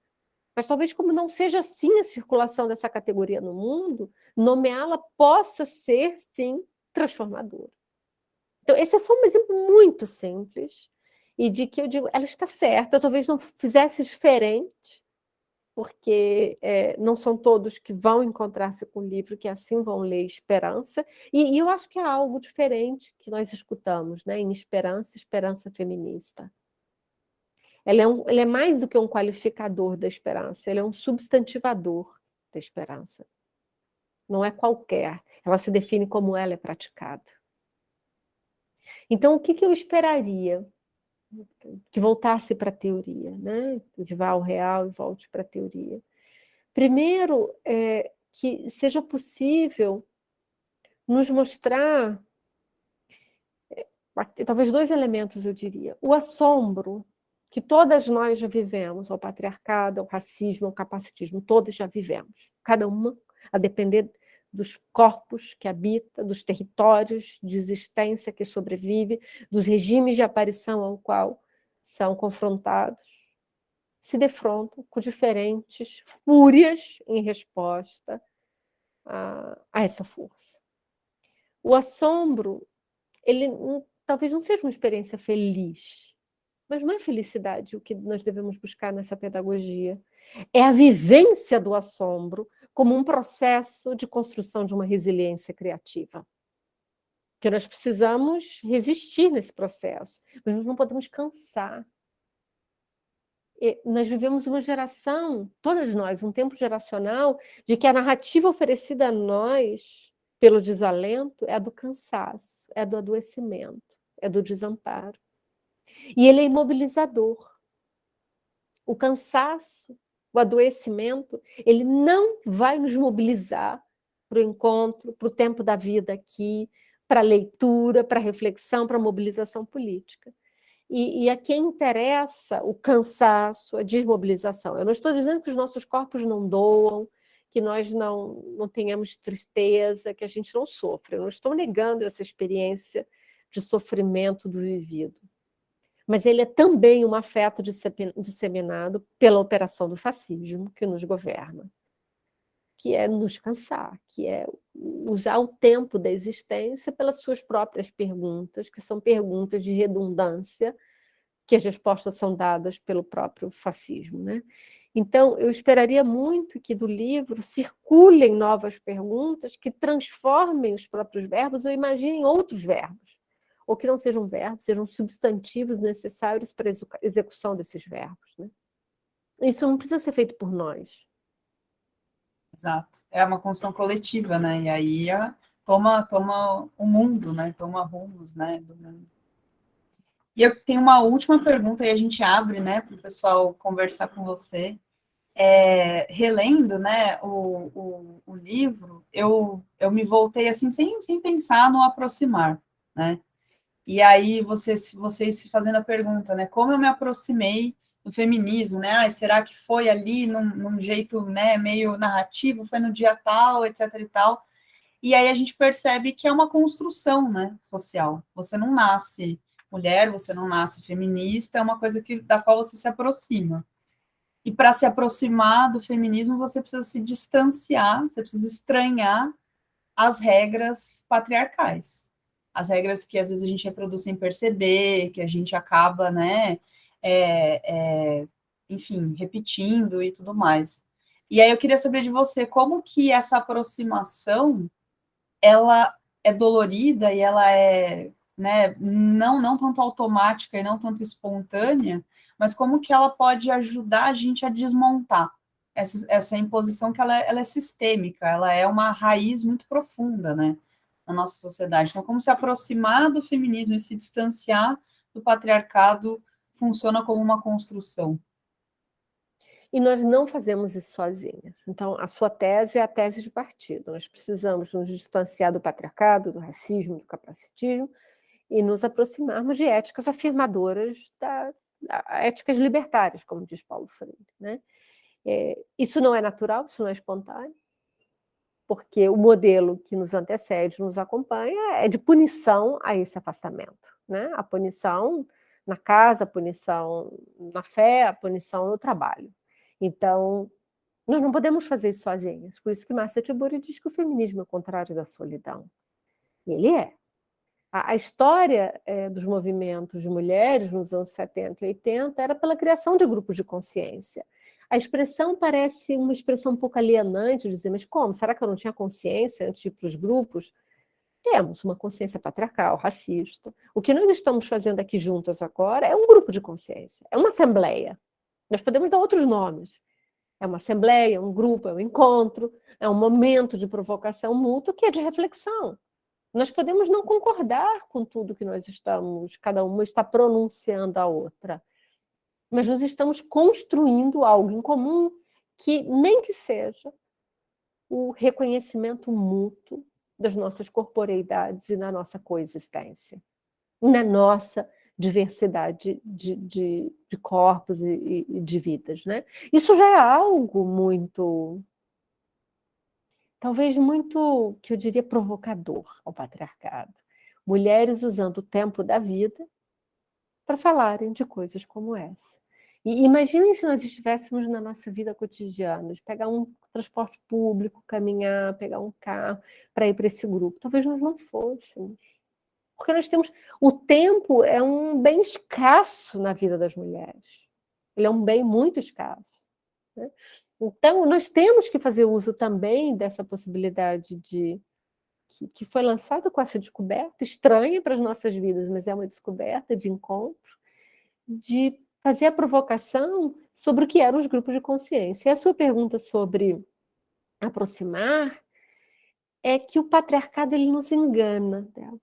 Mas talvez, como não seja assim a circulação dessa categoria no mundo, nomeá-la possa ser, sim, transformadora. Então, esse é só um exemplo muito simples e de que eu digo, ela está certa, eu talvez não fizesse diferente, porque não são todos que vão encontrar-se com o livro que assim vão ler Esperança, e eu acho que é algo diferente que nós escutamos, né, em Esperança, esperança feminista. Ele é mais do que um qualificador da esperança, ele é um substantivador da esperança. Não é qualquer, ela se define como ela é praticada. Então, o que eu esperaria? Que voltasse para a teoria, né? Que vá ao real e volte para a teoria. Primeiro, que seja possível nos mostrar, talvez dois elementos, eu diria. O assombro, que todas nós já vivemos, ao patriarcado, ao racismo, ao capacitismo, todas já vivemos. Cada uma, a depender dos corpos que habita, dos territórios de existência que sobrevive, dos regimes de aparição ao qual são confrontados, se defrontam com diferentes fúrias em resposta a essa força. O assombro, ele talvez não seja uma experiência feliz, mas não é felicidade o que nós devemos buscar nessa pedagogia. É a vivência do assombro como um processo de construção de uma resiliência criativa. que nós precisamos resistir nesse processo, mas nós não podemos cansar. Nós vivemos uma geração, todas nós, um tempo geracional, de que a narrativa oferecida a nós pelo desalento é a do cansaço, é do adoecimento, é do desamparo. E ele é imobilizador. O cansaço, o adoecimento, ele não vai nos mobilizar para o encontro, para o tempo da vida aqui, para a leitura, para a reflexão, para a mobilização política. E a quem interessa o cansaço, a desmobilização. Eu não estou dizendo que os nossos corpos não doam, que nós não tenhamos tristeza, que a gente não sofre. Eu não estou negando essa experiência de sofrimento do vivido. Mas ele é também um afeto disseminado pela operação do fascismo que nos governa, que é nos cansar, que é usar o tempo da existência pelas suas próprias perguntas, que são perguntas de redundância, que as respostas são dadas pelo próprio fascismo, né? Então, eu esperaria muito que do livro circulem novas perguntas que transformem os próprios verbos ou imaginem outros verbos, ou que não sejam verbos, sejam substantivos necessários para a execução desses verbos, né? Isso não precisa ser feito por nós. Exato. É uma construção coletiva, né? E aí toma o mundo, né? Toma rumos, né? Do mundo. E eu tenho uma última pergunta e a gente abre, né, para o pessoal conversar com você. Relendo, né, o livro, eu me voltei assim sem pensar no aproximar, né? E aí vocês se fazendo a pergunta, né? Como eu me aproximei do feminismo, né? Ah, será que foi ali num jeito, né, meio narrativo, foi no dia tal, etc e tal. E aí a gente percebe que é uma construção, né, social. Você não nasce mulher, você não nasce feminista, é uma coisa da qual você se aproxima. E para se aproximar do feminismo, você precisa se distanciar, você precisa estranhar as regras patriarcais. As regras que às vezes a gente reproduz sem perceber, que a gente acaba, né, enfim, repetindo e tudo mais. E aí eu queria saber de você, como que essa aproximação, ela é dolorida e ela é, né, não tanto automática e não tanto espontânea, mas como que ela pode ajudar a gente a desmontar essa imposição que ela é sistêmica, ela é uma raiz muito profunda, né, na nossa sociedade. Então, como se aproximar do feminismo e se distanciar do patriarcado funciona como uma construção. E nós não fazemos isso sozinhas. Então, a sua tese é a tese de partido. Nós precisamos nos distanciar do patriarcado, do racismo, do capacitismo e nos aproximarmos de éticas afirmadoras, éticas libertárias, como diz Paulo Freire, né? Isso não é natural, isso não é espontâneo, porque o modelo que nos antecede, nos acompanha, é de punição a esse afastamento, né? A punição na casa, a punição na fé, a punição no trabalho. Então, nós não podemos fazer isso sozinhas. Por isso que Márcia Tiburi diz que o feminismo é o contrário da solidão. E ele é. A história dos movimentos de mulheres nos anos 70 e 80 era pela criação de grupos de consciência. A expressão parece uma expressão um pouco alienante, dizer, mas como? Será que eu não tinha consciência antes de ir para os grupos? Temos uma consciência patriarcal, racista. O que nós estamos fazendo aqui juntas agora é um grupo de consciência, é uma assembleia. Nós podemos dar outros nomes. É uma assembleia, um grupo, é um encontro, é um momento de provocação mútua que é de reflexão. Nós podemos não concordar com tudo que nós estamos, cada uma está pronunciando a outra, mas nós estamos construindo algo em comum que nem que seja o reconhecimento mútuo das nossas corporeidades e na nossa coexistência, na nossa diversidade de corpos e de vidas, né? Isso já é algo muito, talvez muito, que eu diria, provocador ao patriarcado. Mulheres usando o tempo da vida para falarem de coisas como essa. E imaginem se nós estivéssemos na nossa vida cotidiana, de pegar um transporte público, caminhar, pegar um carro para ir para esse grupo. Talvez nós não fôssemos. Porque nós temos... O tempo é um bem escasso na vida das mulheres. Ele é um bem muito escasso, né? Então, nós temos que fazer uso também dessa possibilidade de que foi lançado com essa descoberta, estranha para as nossas vidas, mas é uma descoberta de encontro, de fazer a provocação sobre o que eram os grupos de consciência. E a sua pergunta sobre aproximar é que o patriarcado ele nos engana, Débora.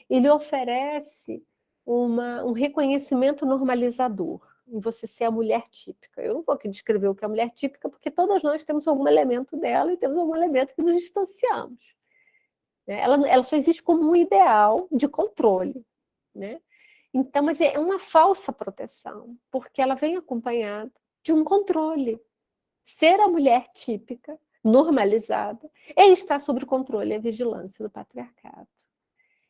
Ele oferece um reconhecimento normalizador em você ser a mulher típica. Eu não vou aqui descrever o que é a mulher típica, porque todas nós temos algum elemento dela e temos algum elemento que nos distanciamos. Né? Ela só existe como um ideal de controle. Né? Então, mas é uma falsa proteção, porque ela vem acompanhada de um controle. Ser a mulher típica, normalizada, é estar sob o controle e a vigilância do patriarcado.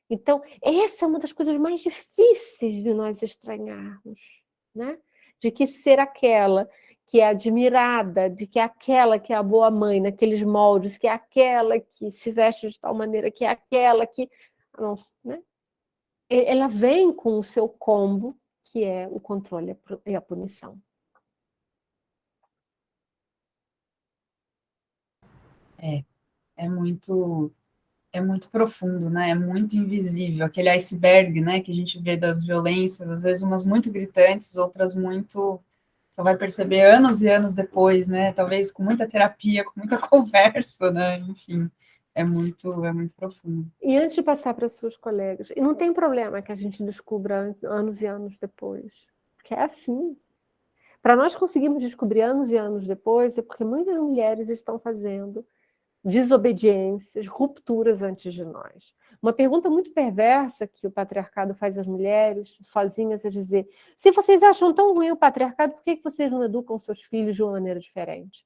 Então, essa é uma das coisas mais difíceis de nós estranharmos, né? De que ser aquela que é admirada, de que é aquela que é a boa mãe naqueles moldes, que é aquela que se veste de tal maneira, que é aquela que... Não, né? Ela vem com o seu combo, que é o controle e a punição. É muito profundo, né? É muito invisível, aquele iceberg, né, que a gente vê das violências, às vezes umas muito gritantes, outras muito só vai perceber anos e anos depois, né? Talvez com muita terapia, com muita conversa, né? Enfim, é muito profundo. E antes de passar para as suas colegas, e não tem problema que a gente descubra anos e anos depois, porque é assim. Para nós conseguirmos descobrir anos e anos depois, é porque muitas mulheres estão fazendo desobediências, rupturas antes de nós. Uma pergunta muito perversa que o patriarcado faz às mulheres sozinhas é dizer: se vocês acham tão ruim o patriarcado, por que vocês não educam seus filhos de uma maneira diferente?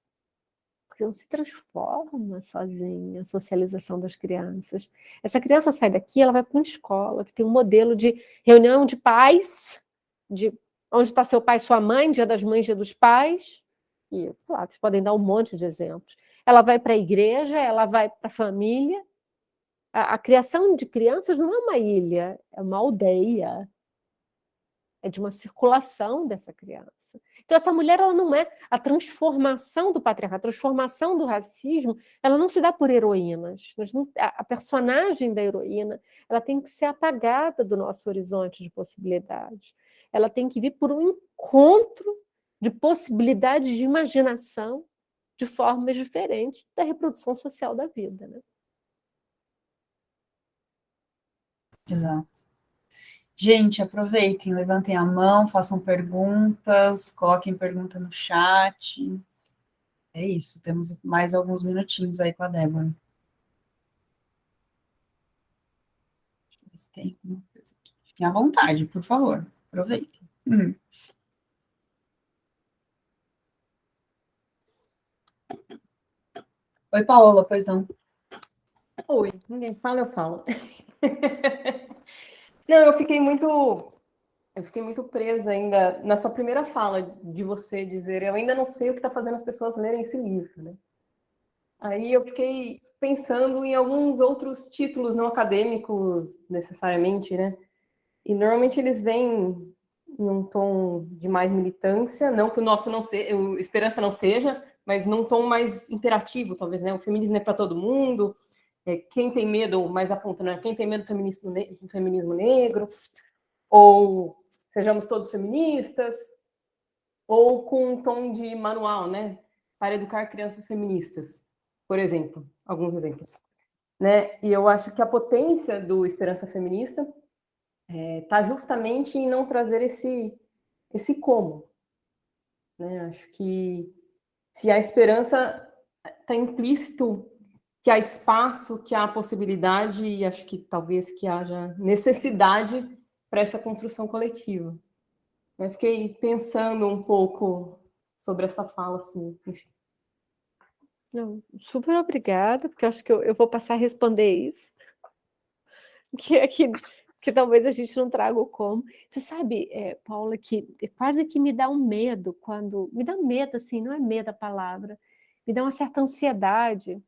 Porque não se transforma sozinha a socialização das crianças. Essa criança sai daqui, ela vai para uma escola que tem um modelo de reunião de pais, de onde está seu pai e sua mãe, dia das mães, dia dos pais, e claro, vocês podem dar um monte de exemplos. Ela vai para a igreja, ela vai para a família. A criação de crianças não é uma ilha, é uma aldeia. É de uma circulação dessa criança. Então, essa mulher, ela não é a transformação do patriarcado, a transformação do racismo, ela não se dá por heroínas. A personagem da heroína, ela tem que ser apagada do nosso horizonte de possibilidades. Ela tem que vir por um encontro de possibilidades de imaginação de formas diferentes da reprodução social da vida, né? Exato. Gente, aproveitem, levantem a mão, façam perguntas, coloquem pergunta no chat. É isso, temos mais alguns minutinhos aí com a Débora. Deixa eu ver se tem alguma coisa aqui. Fiquem à vontade, por favor, aproveitem. Oi, Paola, pois não. Oi, ninguém fala, eu falo. Não, eu fiquei muito presa ainda na sua primeira fala de você dizer, eu ainda não sei o que está fazendo as pessoas lerem esse livro, né? Aí eu fiquei pensando em alguns outros títulos não acadêmicos necessariamente, né? E normalmente eles vêm em um tom de mais militância, não que o nosso não seja, o Esperança não seja, mas num tom mais imperativo, talvez, né? O feminismo é para todo mundo. Quem tem medo, mais aponta, né? Quem tem medo do feminismo negro, ou sejamos todos feministas, ou com um tom de manual, né? Para educar crianças feministas, por exemplo, alguns exemplos. Né? E eu acho que a potência do Esperança Feminista está justamente em não trazer esse como. Né? Acho que se a esperança está implícito que há espaço, que há possibilidade e acho que talvez que haja necessidade para essa construção coletiva. Eu fiquei pensando um pouco sobre essa fala, assim, enfim. Não, super obrigada, porque eu acho que eu vou passar a responder isso. Que talvez a gente não traga o como. Você sabe, Paula, que quase que me dá um medo quando... Me dá um medo, assim, não é medo a palavra. Me dá uma certa ansiedade.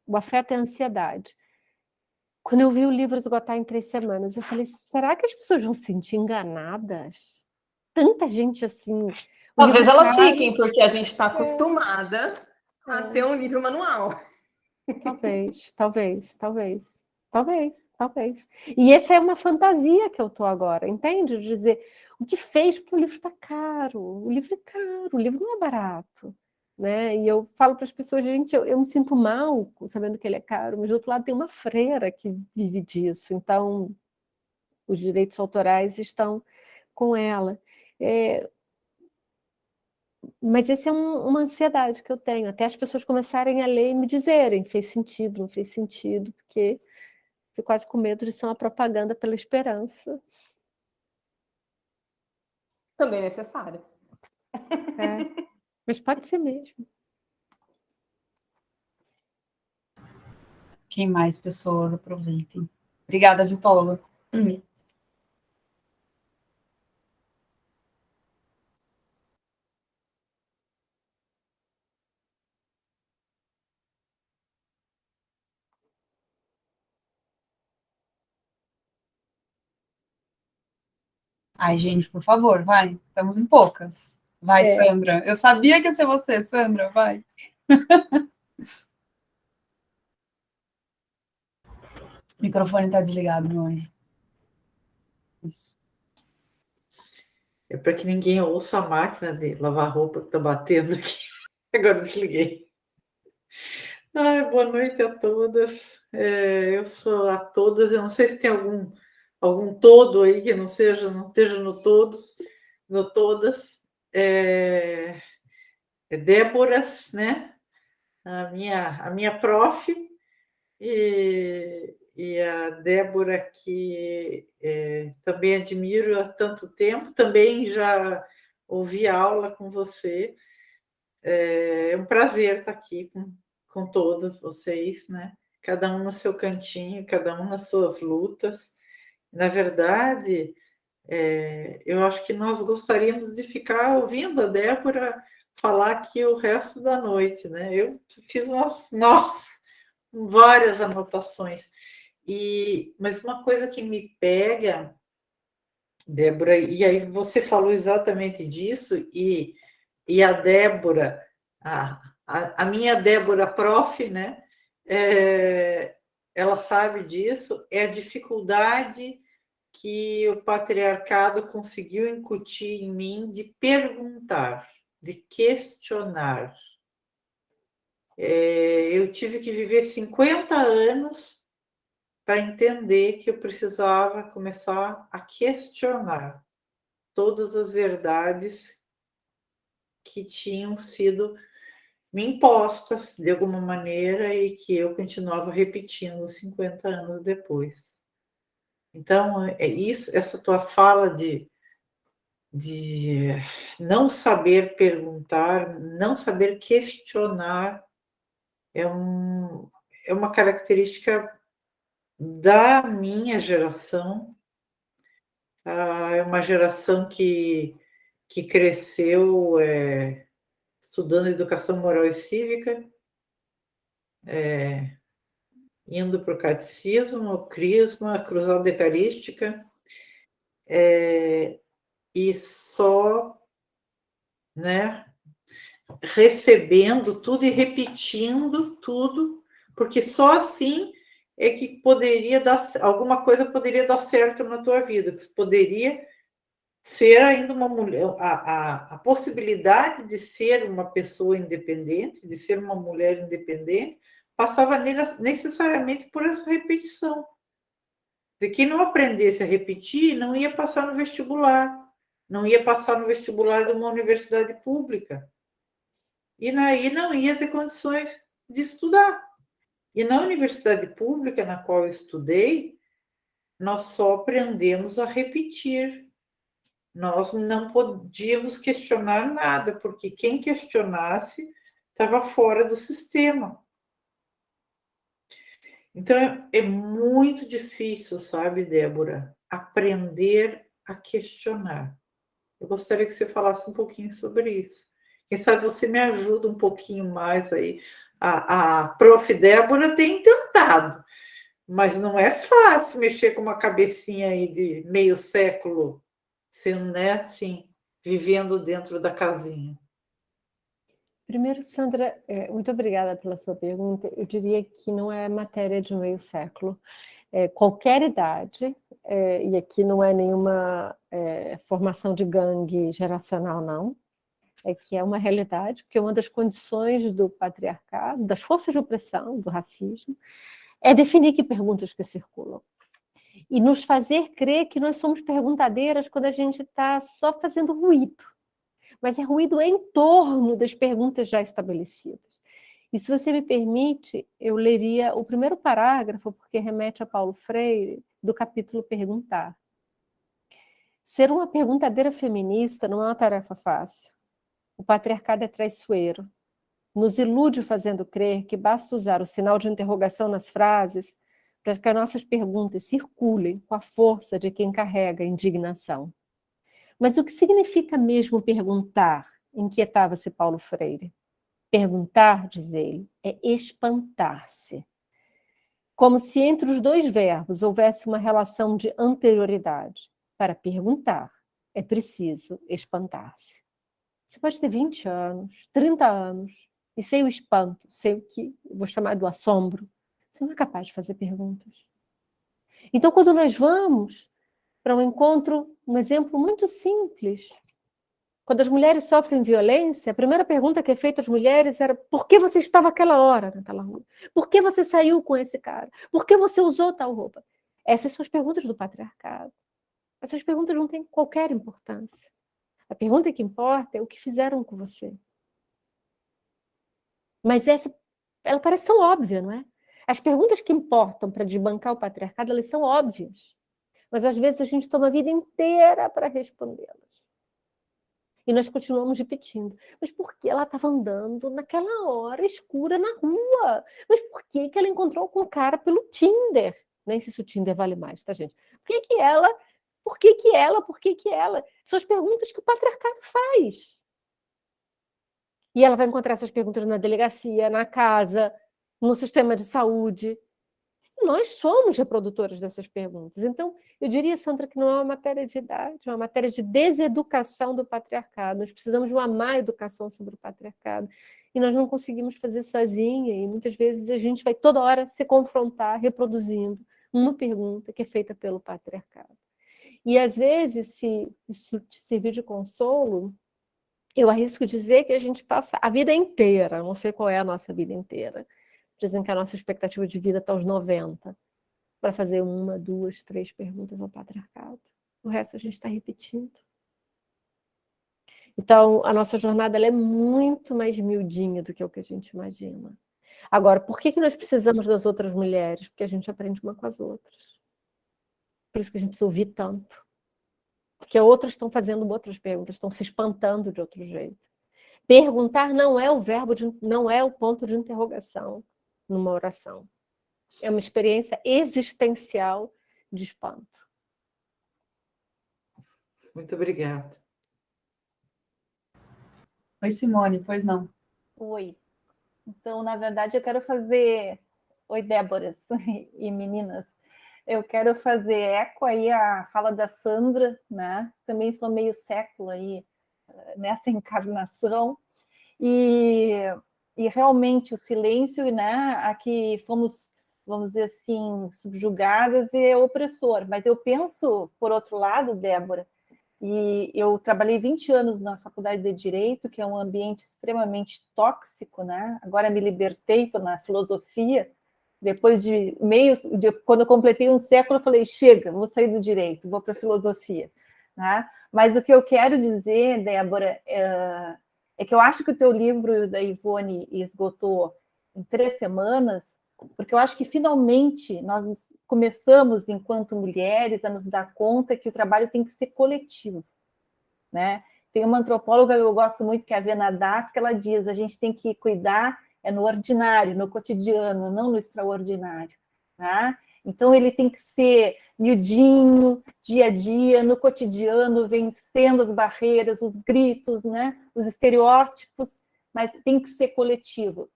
O afeto é a ansiedade. Quando eu vi o livro esgotar em 3 semanas, eu falei, será que as pessoas vão se sentir enganadas? Tanta gente assim... Talvez elas fiquem, porque a gente está acostumada a ter um livro manual. Talvez, talvez, talvez, talvez, talvez. E essa é uma fantasia que eu estou agora, entende? De dizer, o que fez porque o livro está caro, o livro é caro, o livro não é barato, né? E eu falo para as pessoas, gente, eu me sinto mal sabendo que ele é caro, mas do outro lado tem uma freira que vive disso, então os direitos autorais estão com ela. É, mas essa é uma ansiedade que eu tenho, até as pessoas começarem a ler e me dizerem, fez sentido, não fez sentido, porque fico quase com medo de ser uma propaganda pela esperança. Também necessário. É. Mas pode ser mesmo. Quem mais pessoas aproveitem. Obrigada, viu, Paula? Ai, gente, por favor, vai. Estamos em poucas. Vai, É. Sandra. Eu sabia que ia ser você, Sandra. Vai. O microfone está desligado, meu anjo. Isso. É para que ninguém ouça a máquina de lavar roupa que está batendo aqui. Agora desliguei. Ai, boa noite a todas. Eu sou a todas. Eu não sei se tem algum todo aí que não esteja no todos, no todas. Déboras, né? A minha prof e a Débora, que também admiro há tanto tempo, também já ouvi aula com você. É um prazer estar aqui com todas vocês, né? Cada um no seu cantinho, cada um nas suas lutas. Na verdade, eu acho que nós gostaríamos de ficar ouvindo a Débora falar aqui o resto da noite, né? Eu fiz várias anotações. Mas uma coisa que me pega, Débora, e aí você falou exatamente disso, e a Débora, a minha Débora prof, né? Ela sabe disso, é a dificuldade que o patriarcado conseguiu incutir em mim de perguntar, de questionar. Eu tive que viver 50 anos para entender que eu precisava começar a questionar todas as verdades que tinham sido me impostas de alguma maneira e que eu continuava repetindo 50 anos depois. Então, essa tua fala de não saber perguntar, não saber questionar, é uma característica da minha geração. É uma geração que cresceu estudando educação moral e cívica, indo para o catecismo, o crisma, a cruzada eucarística, e só, né, recebendo tudo e repetindo tudo, porque só assim é que alguma coisa poderia dar certo na tua vida, que você poderia ser ainda uma mulher, a possibilidade de ser uma pessoa independente, de ser uma mulher independente, passava necessariamente por essa repetição. De quem não aprendesse a repetir, não ia passar no vestibular, não ia passar no vestibular de uma universidade pública. E aí não ia ter condições de estudar. E na universidade pública na qual eu estudei, nós só aprendemos a repetir. Nós não podíamos questionar nada, porque quem questionasse estava fora do sistema. Então, é muito difícil, sabe, Débora, aprender a questionar. Eu gostaria que você falasse um pouquinho sobre isso. Quem sabe você me ajuda um pouquinho mais aí. A prof. Débora tem tentado, mas não é fácil mexer com uma cabecinha aí de meio século, sendo, né, assim, vivendo dentro da casinha. Primeiro, Sandra, muito obrigada pela sua pergunta. Eu diria que não é matéria de meio século. Qualquer idade, e aqui não é nenhuma formação de gangue geracional, não, é que é uma realidade, porque uma das condições do patriarcado, das forças de opressão, do racismo, é definir que perguntas que circulam. E nos fazer crer que nós somos perguntadeiras quando a gente está só fazendo ruído. Mas é ruído em torno das perguntas já estabelecidas. E se você me permite, eu leria o primeiro parágrafo, porque remete a Paulo Freire, do capítulo Perguntar. Ser uma perguntadeira feminista não é uma tarefa fácil. O patriarcado é traiçoeiro. Nos ilude fazendo crer que basta usar o sinal de interrogação nas frases para que as nossas perguntas circulem com a força de quem carrega a indignação. Mas o que significa mesmo perguntar? Inquietava-se Paulo Freire. Perguntar, diz ele, é espantar-se. Como se entre os dois verbos houvesse uma relação de anterioridade. Para perguntar, é preciso espantar-se. Você pode ter 20 anos, 30 anos, e sem o espanto, sem o que eu vou chamar do assombro, você não é capaz de fazer perguntas. Então, quando nós vamos para um encontro, um exemplo muito simples, quando as mulheres sofrem violência, a primeira pergunta que é feita às mulheres era: por que você estava aquela hora naquela rua? Por que você saiu com esse cara? Por que você usou tal roupa? Essas são as perguntas do patriarcado. Essas perguntas não têm qualquer importância. A pergunta que importa é o que fizeram com você. Mas ela parece tão óbvia, não é? As perguntas que importam para desbancar o patriarcado, elas são óbvias. Mas às vezes a gente toma a vida inteira para respondê-las. E nós continuamos repetindo. Mas por que ela estava andando naquela hora escura na rua? Mas por que ela encontrou com o cara pelo Tinder? Nem sei se o Tinder vale mais, tá, gente? Por que ela? Por que ela? Por que ela? São as perguntas que o patriarcado faz. E ela vai encontrar essas perguntas na delegacia, na casa, no sistema de saúde. E nós somos reprodutores dessas perguntas. Então, eu diria, Sandra, que não é uma matéria de idade, é uma matéria de deseducação do patriarcado. Nós precisamos de uma má educação sobre o patriarcado. E nós não conseguimos fazer sozinha. E muitas vezes a gente vai toda hora se confrontar reproduzindo uma pergunta que é feita pelo patriarcado. E às vezes, se isso te servir de consolo, eu arrisco dizer que a gente passa a vida inteira, não sei qual é a nossa vida inteira, dizem que a nossa expectativa de vida está aos 90, para fazer 1, 2, 3 perguntas ao patriarcado. O resto a gente está repetindo. Então, a nossa jornada ela é muito mais miudinha do que o que a gente imagina. Agora, por que nós precisamos das outras mulheres? Porque a gente aprende uma com as outras. Por isso que a gente precisa ouvir tanto. Porque outras estão fazendo outras perguntas, estão se espantando de outro jeito. Perguntar não é o verbo, não é o ponto de interrogação numa oração. É uma experiência existencial de espanto. Muito obrigada. Oi, Simone, pois não? Oi. Então, na verdade, eu quero fazer... Oi, Déboras e meninas. Eu quero fazer eco aí a fala da Sandra, né? Também sou meio século aí nessa encarnação. E realmente o silêncio, né? Aqui fomos, vamos dizer assim, subjugadas e é opressor. Mas eu penso, por outro lado, Débora, e eu trabalhei 20 anos na faculdade de Direito, que é um ambiente extremamente tóxico, né? Agora me libertei, estou na filosofia. Depois quando eu completei um século, eu falei, chega, vou sair do direito, vou para a filosofia. Né? Mas o que eu quero dizer, Débora, é que eu acho que o teu livro da Ivone esgotou em 3 semanas, porque eu acho que finalmente nós começamos, enquanto mulheres, a nos dar conta que o trabalho tem que ser coletivo. Né? Tem uma antropóloga que eu gosto muito, que é a Vena Das, que ela diz, a gente tem que cuidar no ordinário, no cotidiano, não no extraordinário. Tá? Então, ele tem que ser miudinho, dia a dia, no cotidiano, vencendo as barreiras, os gritos, né? Os estereótipos, mas tem que ser coletivo.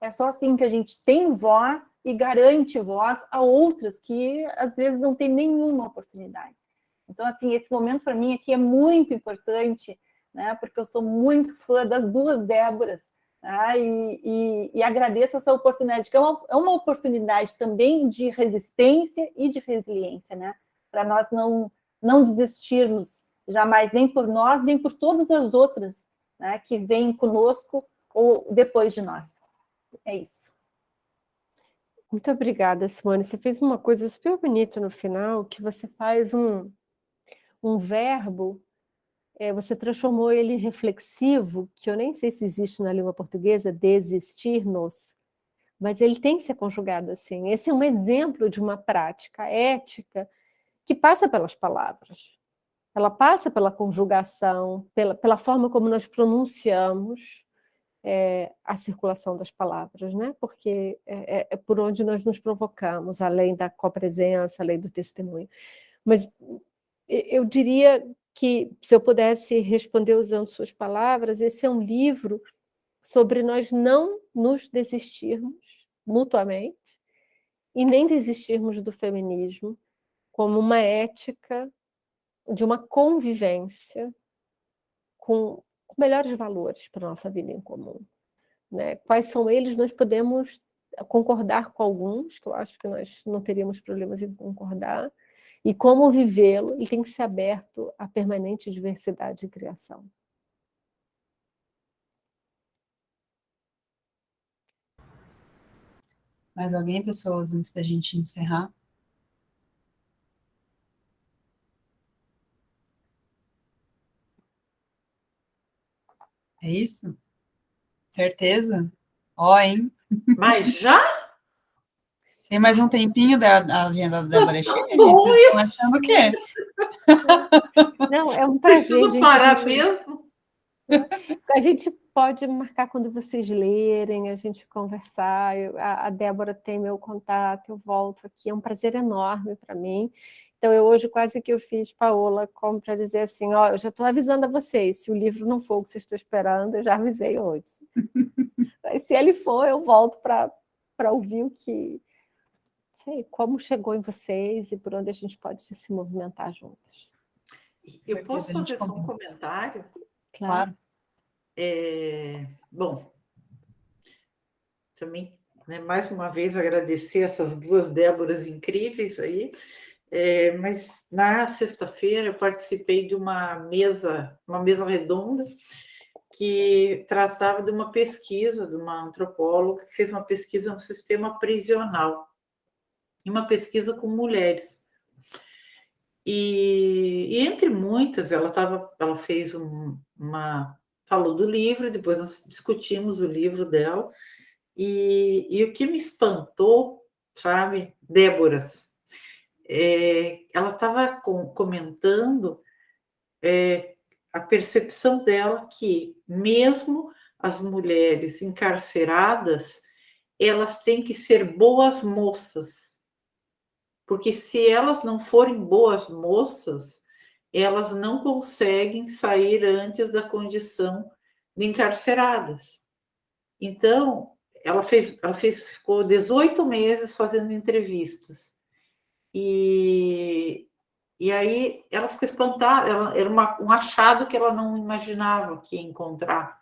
É só assim que a gente tem voz e garante voz a outras que, às vezes, não têm nenhuma oportunidade. Então, assim, esse momento, para mim, aqui é muito importante, né? Porque eu sou muito fã das 2 Déboras, Ah, e agradeço essa oportunidade, que é uma oportunidade também de resistência e de resiliência, né? Para nós não desistirmos jamais, nem por nós, nem por todas as outras, né, que vêm conosco ou depois de nós. É isso. Muito obrigada, Simone. Você fez uma coisa super bonita no final, que você faz um verbo, você transformou ele em reflexivo, que eu nem sei se existe na língua portuguesa, desistir-nos, mas ele tem que ser conjugado assim. Esse é um exemplo de uma prática ética que passa pelas palavras. Ela passa pela conjugação, pela forma como nós pronunciamos a circulação das palavras, né? Porque é por onde nós nos provocamos, além da copresença, além do testemunho. Mas eu diria que, se eu pudesse responder usando suas palavras, esse é um livro sobre nós não nos desistirmos mutuamente e nem desistirmos do feminismo como uma ética de uma convivência com melhores valores para a nossa vida em comum. Né? Quais são eles? Nós podemos concordar com alguns, que eu acho que nós não teríamos problemas em concordar, e como vivê-lo, ele tem que ser aberto à permanente diversidade e criação. Mais alguém, pessoas, antes da gente encerrar? É isso? Certeza? Ó, hein? Mas já? Tem mais um tempinho da agenda da Débora é cheia, gente? Bom, Vocês estão achando o quê? Não, é um prazer, preciso gente. parar mesmo? A gente pode marcar quando vocês lerem, a gente conversar. A Débora tem meu contato, eu volto aqui. É um prazer enorme para mim. Então, hoje quase que eu fiz Paola como para dizer assim, ó, eu já estou avisando a vocês, se o livro não for o que vocês estão esperando, eu já avisei hoje. Mas, se ele for, eu volto para ouvir o que, sei, como chegou em vocês e por onde a gente pode se movimentar juntas. Eu posso fazer só um comentário? Claro. Bom, também, né, mais uma vez, agradecer essas duas Déboras incríveis aí. Mas na sexta-feira eu participei de uma mesa redonda que tratava de uma pesquisa de uma antropóloga que fez uma pesquisa no sistema prisional, e uma pesquisa com mulheres. E entre muitas, ela fez falou do livro, depois nós discutimos o livro dela, e o que me espantou, sabe, Déboras, ela estava comentando a percepção dela que mesmo as mulheres encarceradas, elas têm que ser boas moças, porque se elas não forem boas moças, elas não conseguem sair antes da condição de encarceradas. Então, ficou 18 meses fazendo entrevistas. E aí ela ficou espantada, era um achado que ela não imaginava que ia encontrar,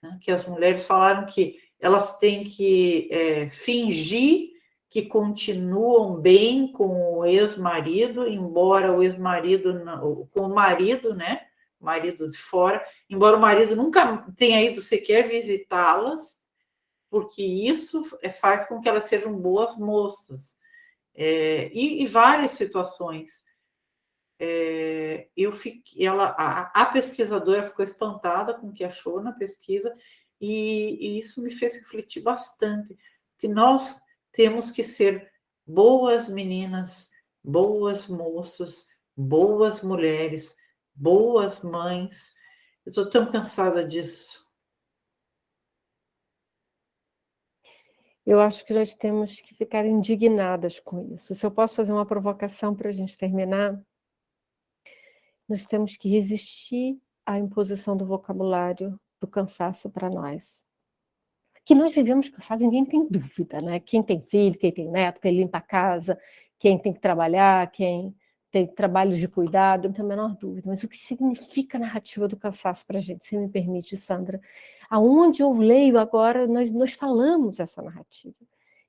né? Que as mulheres falaram que elas têm que fingir que continuam bem com o ex-marido, embora o ex-marido, com o marido, né? O marido de fora, embora o marido nunca tenha ido sequer visitá-las, porque isso faz com que elas sejam boas moças. E várias situações. A pesquisadora ficou espantada com o que achou na pesquisa, e isso me fez refletir bastante, que nós temos que ser boas meninas, boas moças, boas mulheres, boas mães. Eu estou tão cansada disso. Eu acho que nós temos que ficar indignadas com isso. Se eu posso fazer uma provocação para a gente terminar, nós temos que resistir à imposição do vocabulário do cansaço para nós. Que nós vivemos cansados, ninguém tem dúvida, né? Quem tem filho, quem tem neto, quem limpa a casa, quem tem que trabalhar, quem... tem trabalhos de cuidado, não tenho a menor dúvida, mas o que significa a narrativa do cansaço para a gente? Se me permite, Sandra. Aonde eu leio agora, nós falamos essa narrativa.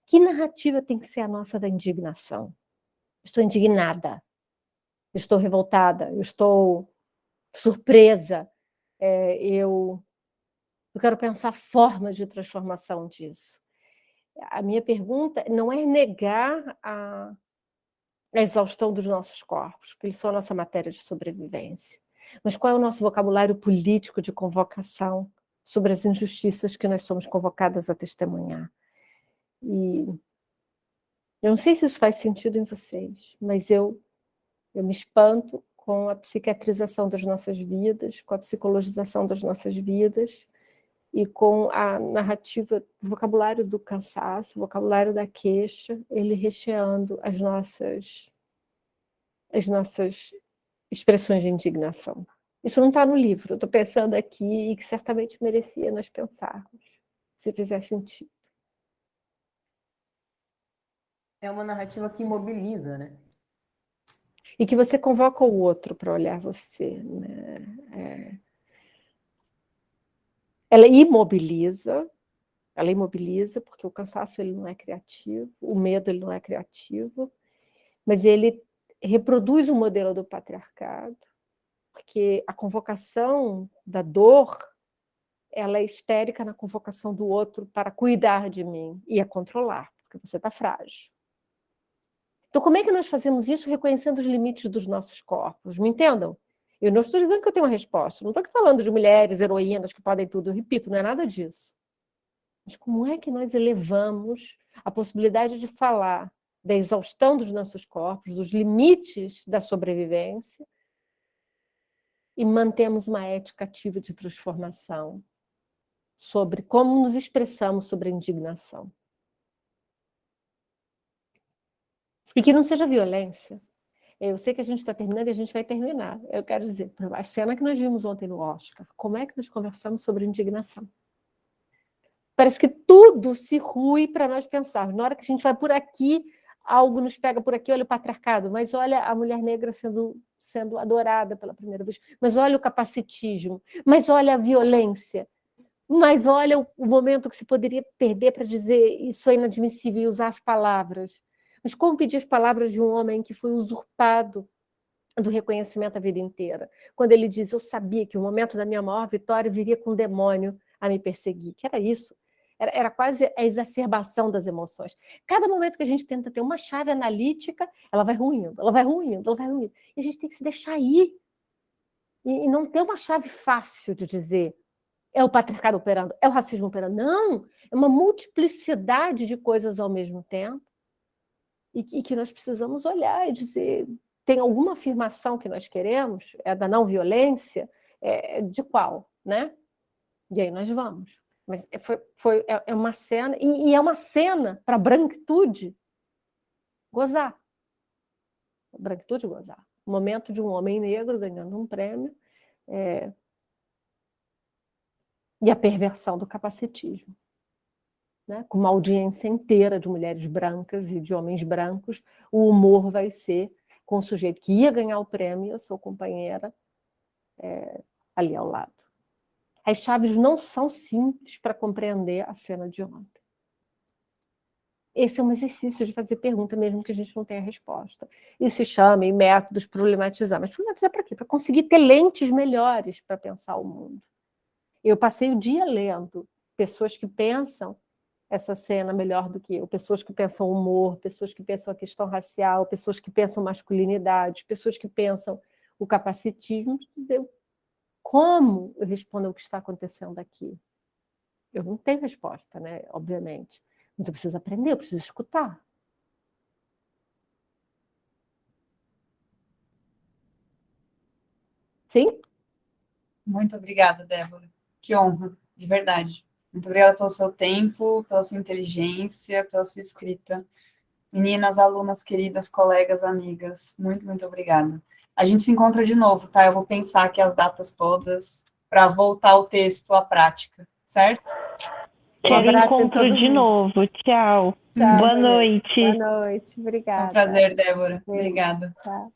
Que narrativa tem que ser a nossa da indignação? Estou indignada, eu estou revoltada, eu estou surpresa, eu quero pensar formas de transformação disso. A minha pergunta não é negar a exaustão dos nossos corpos, porque eles são a nossa matéria de sobrevivência. Mas qual é o nosso vocabulário político de convocação sobre as injustiças que nós somos convocadas a testemunhar? E eu não sei se isso faz sentido em vocês, mas eu me espanto com a psiquiatrização das nossas vidas, com a psicologização das nossas vidas e com a narrativa, o vocabulário do cansaço, o vocabulário da queixa, ele recheando as nossas expressões de indignação. Isso não está no livro, eu estou pensando aqui e que certamente merecia nós pensarmos, se fizer sentido. É uma narrativa que imobiliza, né? E que você convoca o outro para olhar você, né? Ela imobiliza porque o cansaço ele não é criativo, o medo ele não é criativo, mas ele reproduz o modelo do patriarcado, porque a convocação da dor ela é histérica na convocação do outro para cuidar de mim e a controlar, porque você está frágil. Então, como é que nós fazemos isso reconhecendo os limites dos nossos corpos? Me entendam? Eu não estou dizendo que eu tenho uma resposta, não estou aqui falando de mulheres, heroínas que podem tudo, eu repito, não é nada disso. Mas como é que nós elevamos a possibilidade de falar da exaustão dos nossos corpos, dos limites da sobrevivência, e mantemos uma ética ativa de transformação sobre como nos expressamos sobre a indignação? E que não seja violência. Eu sei que a gente está terminando e a gente vai terminar. Eu quero dizer, a cena que nós vimos ontem no Oscar, como é que nós conversamos sobre indignação? Parece que tudo se rui para nós pensarmos. Na hora que a gente vai por aqui, algo nos pega por aqui, olha o patriarcado, mas olha a mulher negra sendo adorada pela primeira vez, mas olha o capacitismo, mas olha a violência, mas olha o momento que se poderia perder para dizer isso é inadmissível e usar as palavras. Mas como pedir as palavras de um homem que foi usurpado do reconhecimento a vida inteira? Quando ele diz, eu sabia que o momento da minha maior vitória viria com um demônio a me perseguir. Que era isso? Era quase a exacerbação das emoções. Cada momento que a gente tenta ter uma chave analítica, ela vai ruindo, ela vai ruindo, ela vai ruindo. E a gente tem que se deixar ir. E não ter uma chave fácil de dizer é o patriarcado operando, é o racismo operando. Não! É uma multiplicidade de coisas ao mesmo tempo e que nós precisamos olhar e dizer, tem alguma afirmação que nós queremos? É da não violência? De qual? Né? E aí nós vamos. Mas é uma cena, e é uma cena para a branquitude gozar. A branquitude gozar. O momento de um homem negro ganhando um prêmio e a perversão do capacitismo. Né? Com uma audiência inteira de mulheres brancas e de homens brancos, o humor vai ser com o sujeito que ia ganhar o prêmio e a sua companheira ali ao lado. As chaves não são simples para compreender a cena de ontem. Esse é um exercício de fazer pergunta, mesmo que a gente não tenha resposta. Isso se chama em métodos problematizar. Mas problematizar para quê? Para conseguir ter lentes melhores para pensar o mundo. Eu passei o dia lendo pessoas que pensam essa cena melhor do que eu, pessoas que pensam humor, pessoas que pensam a questão racial, pessoas que pensam masculinidade, pessoas que pensam o capacitismo. Como eu respondo ao que está acontecendo aqui? Eu não tenho resposta, né? Obviamente. Mas eu preciso aprender, eu preciso escutar. Sim? Muito obrigada, Débora. Que honra, de verdade. Muito obrigada pelo seu tempo, pela sua inteligência, pela sua escrita. Meninas, alunas queridas, colegas, amigas, muito, muito obrigada. A gente se encontra de novo, tá? Eu vou pensar aqui as datas todas para voltar o texto à prática, certo? Quero encontro de novo. Tchau. Tchau. Boa noite. Boa noite. É Obrigada. um prazer, Débora. Beijo. Obrigada. Tchau.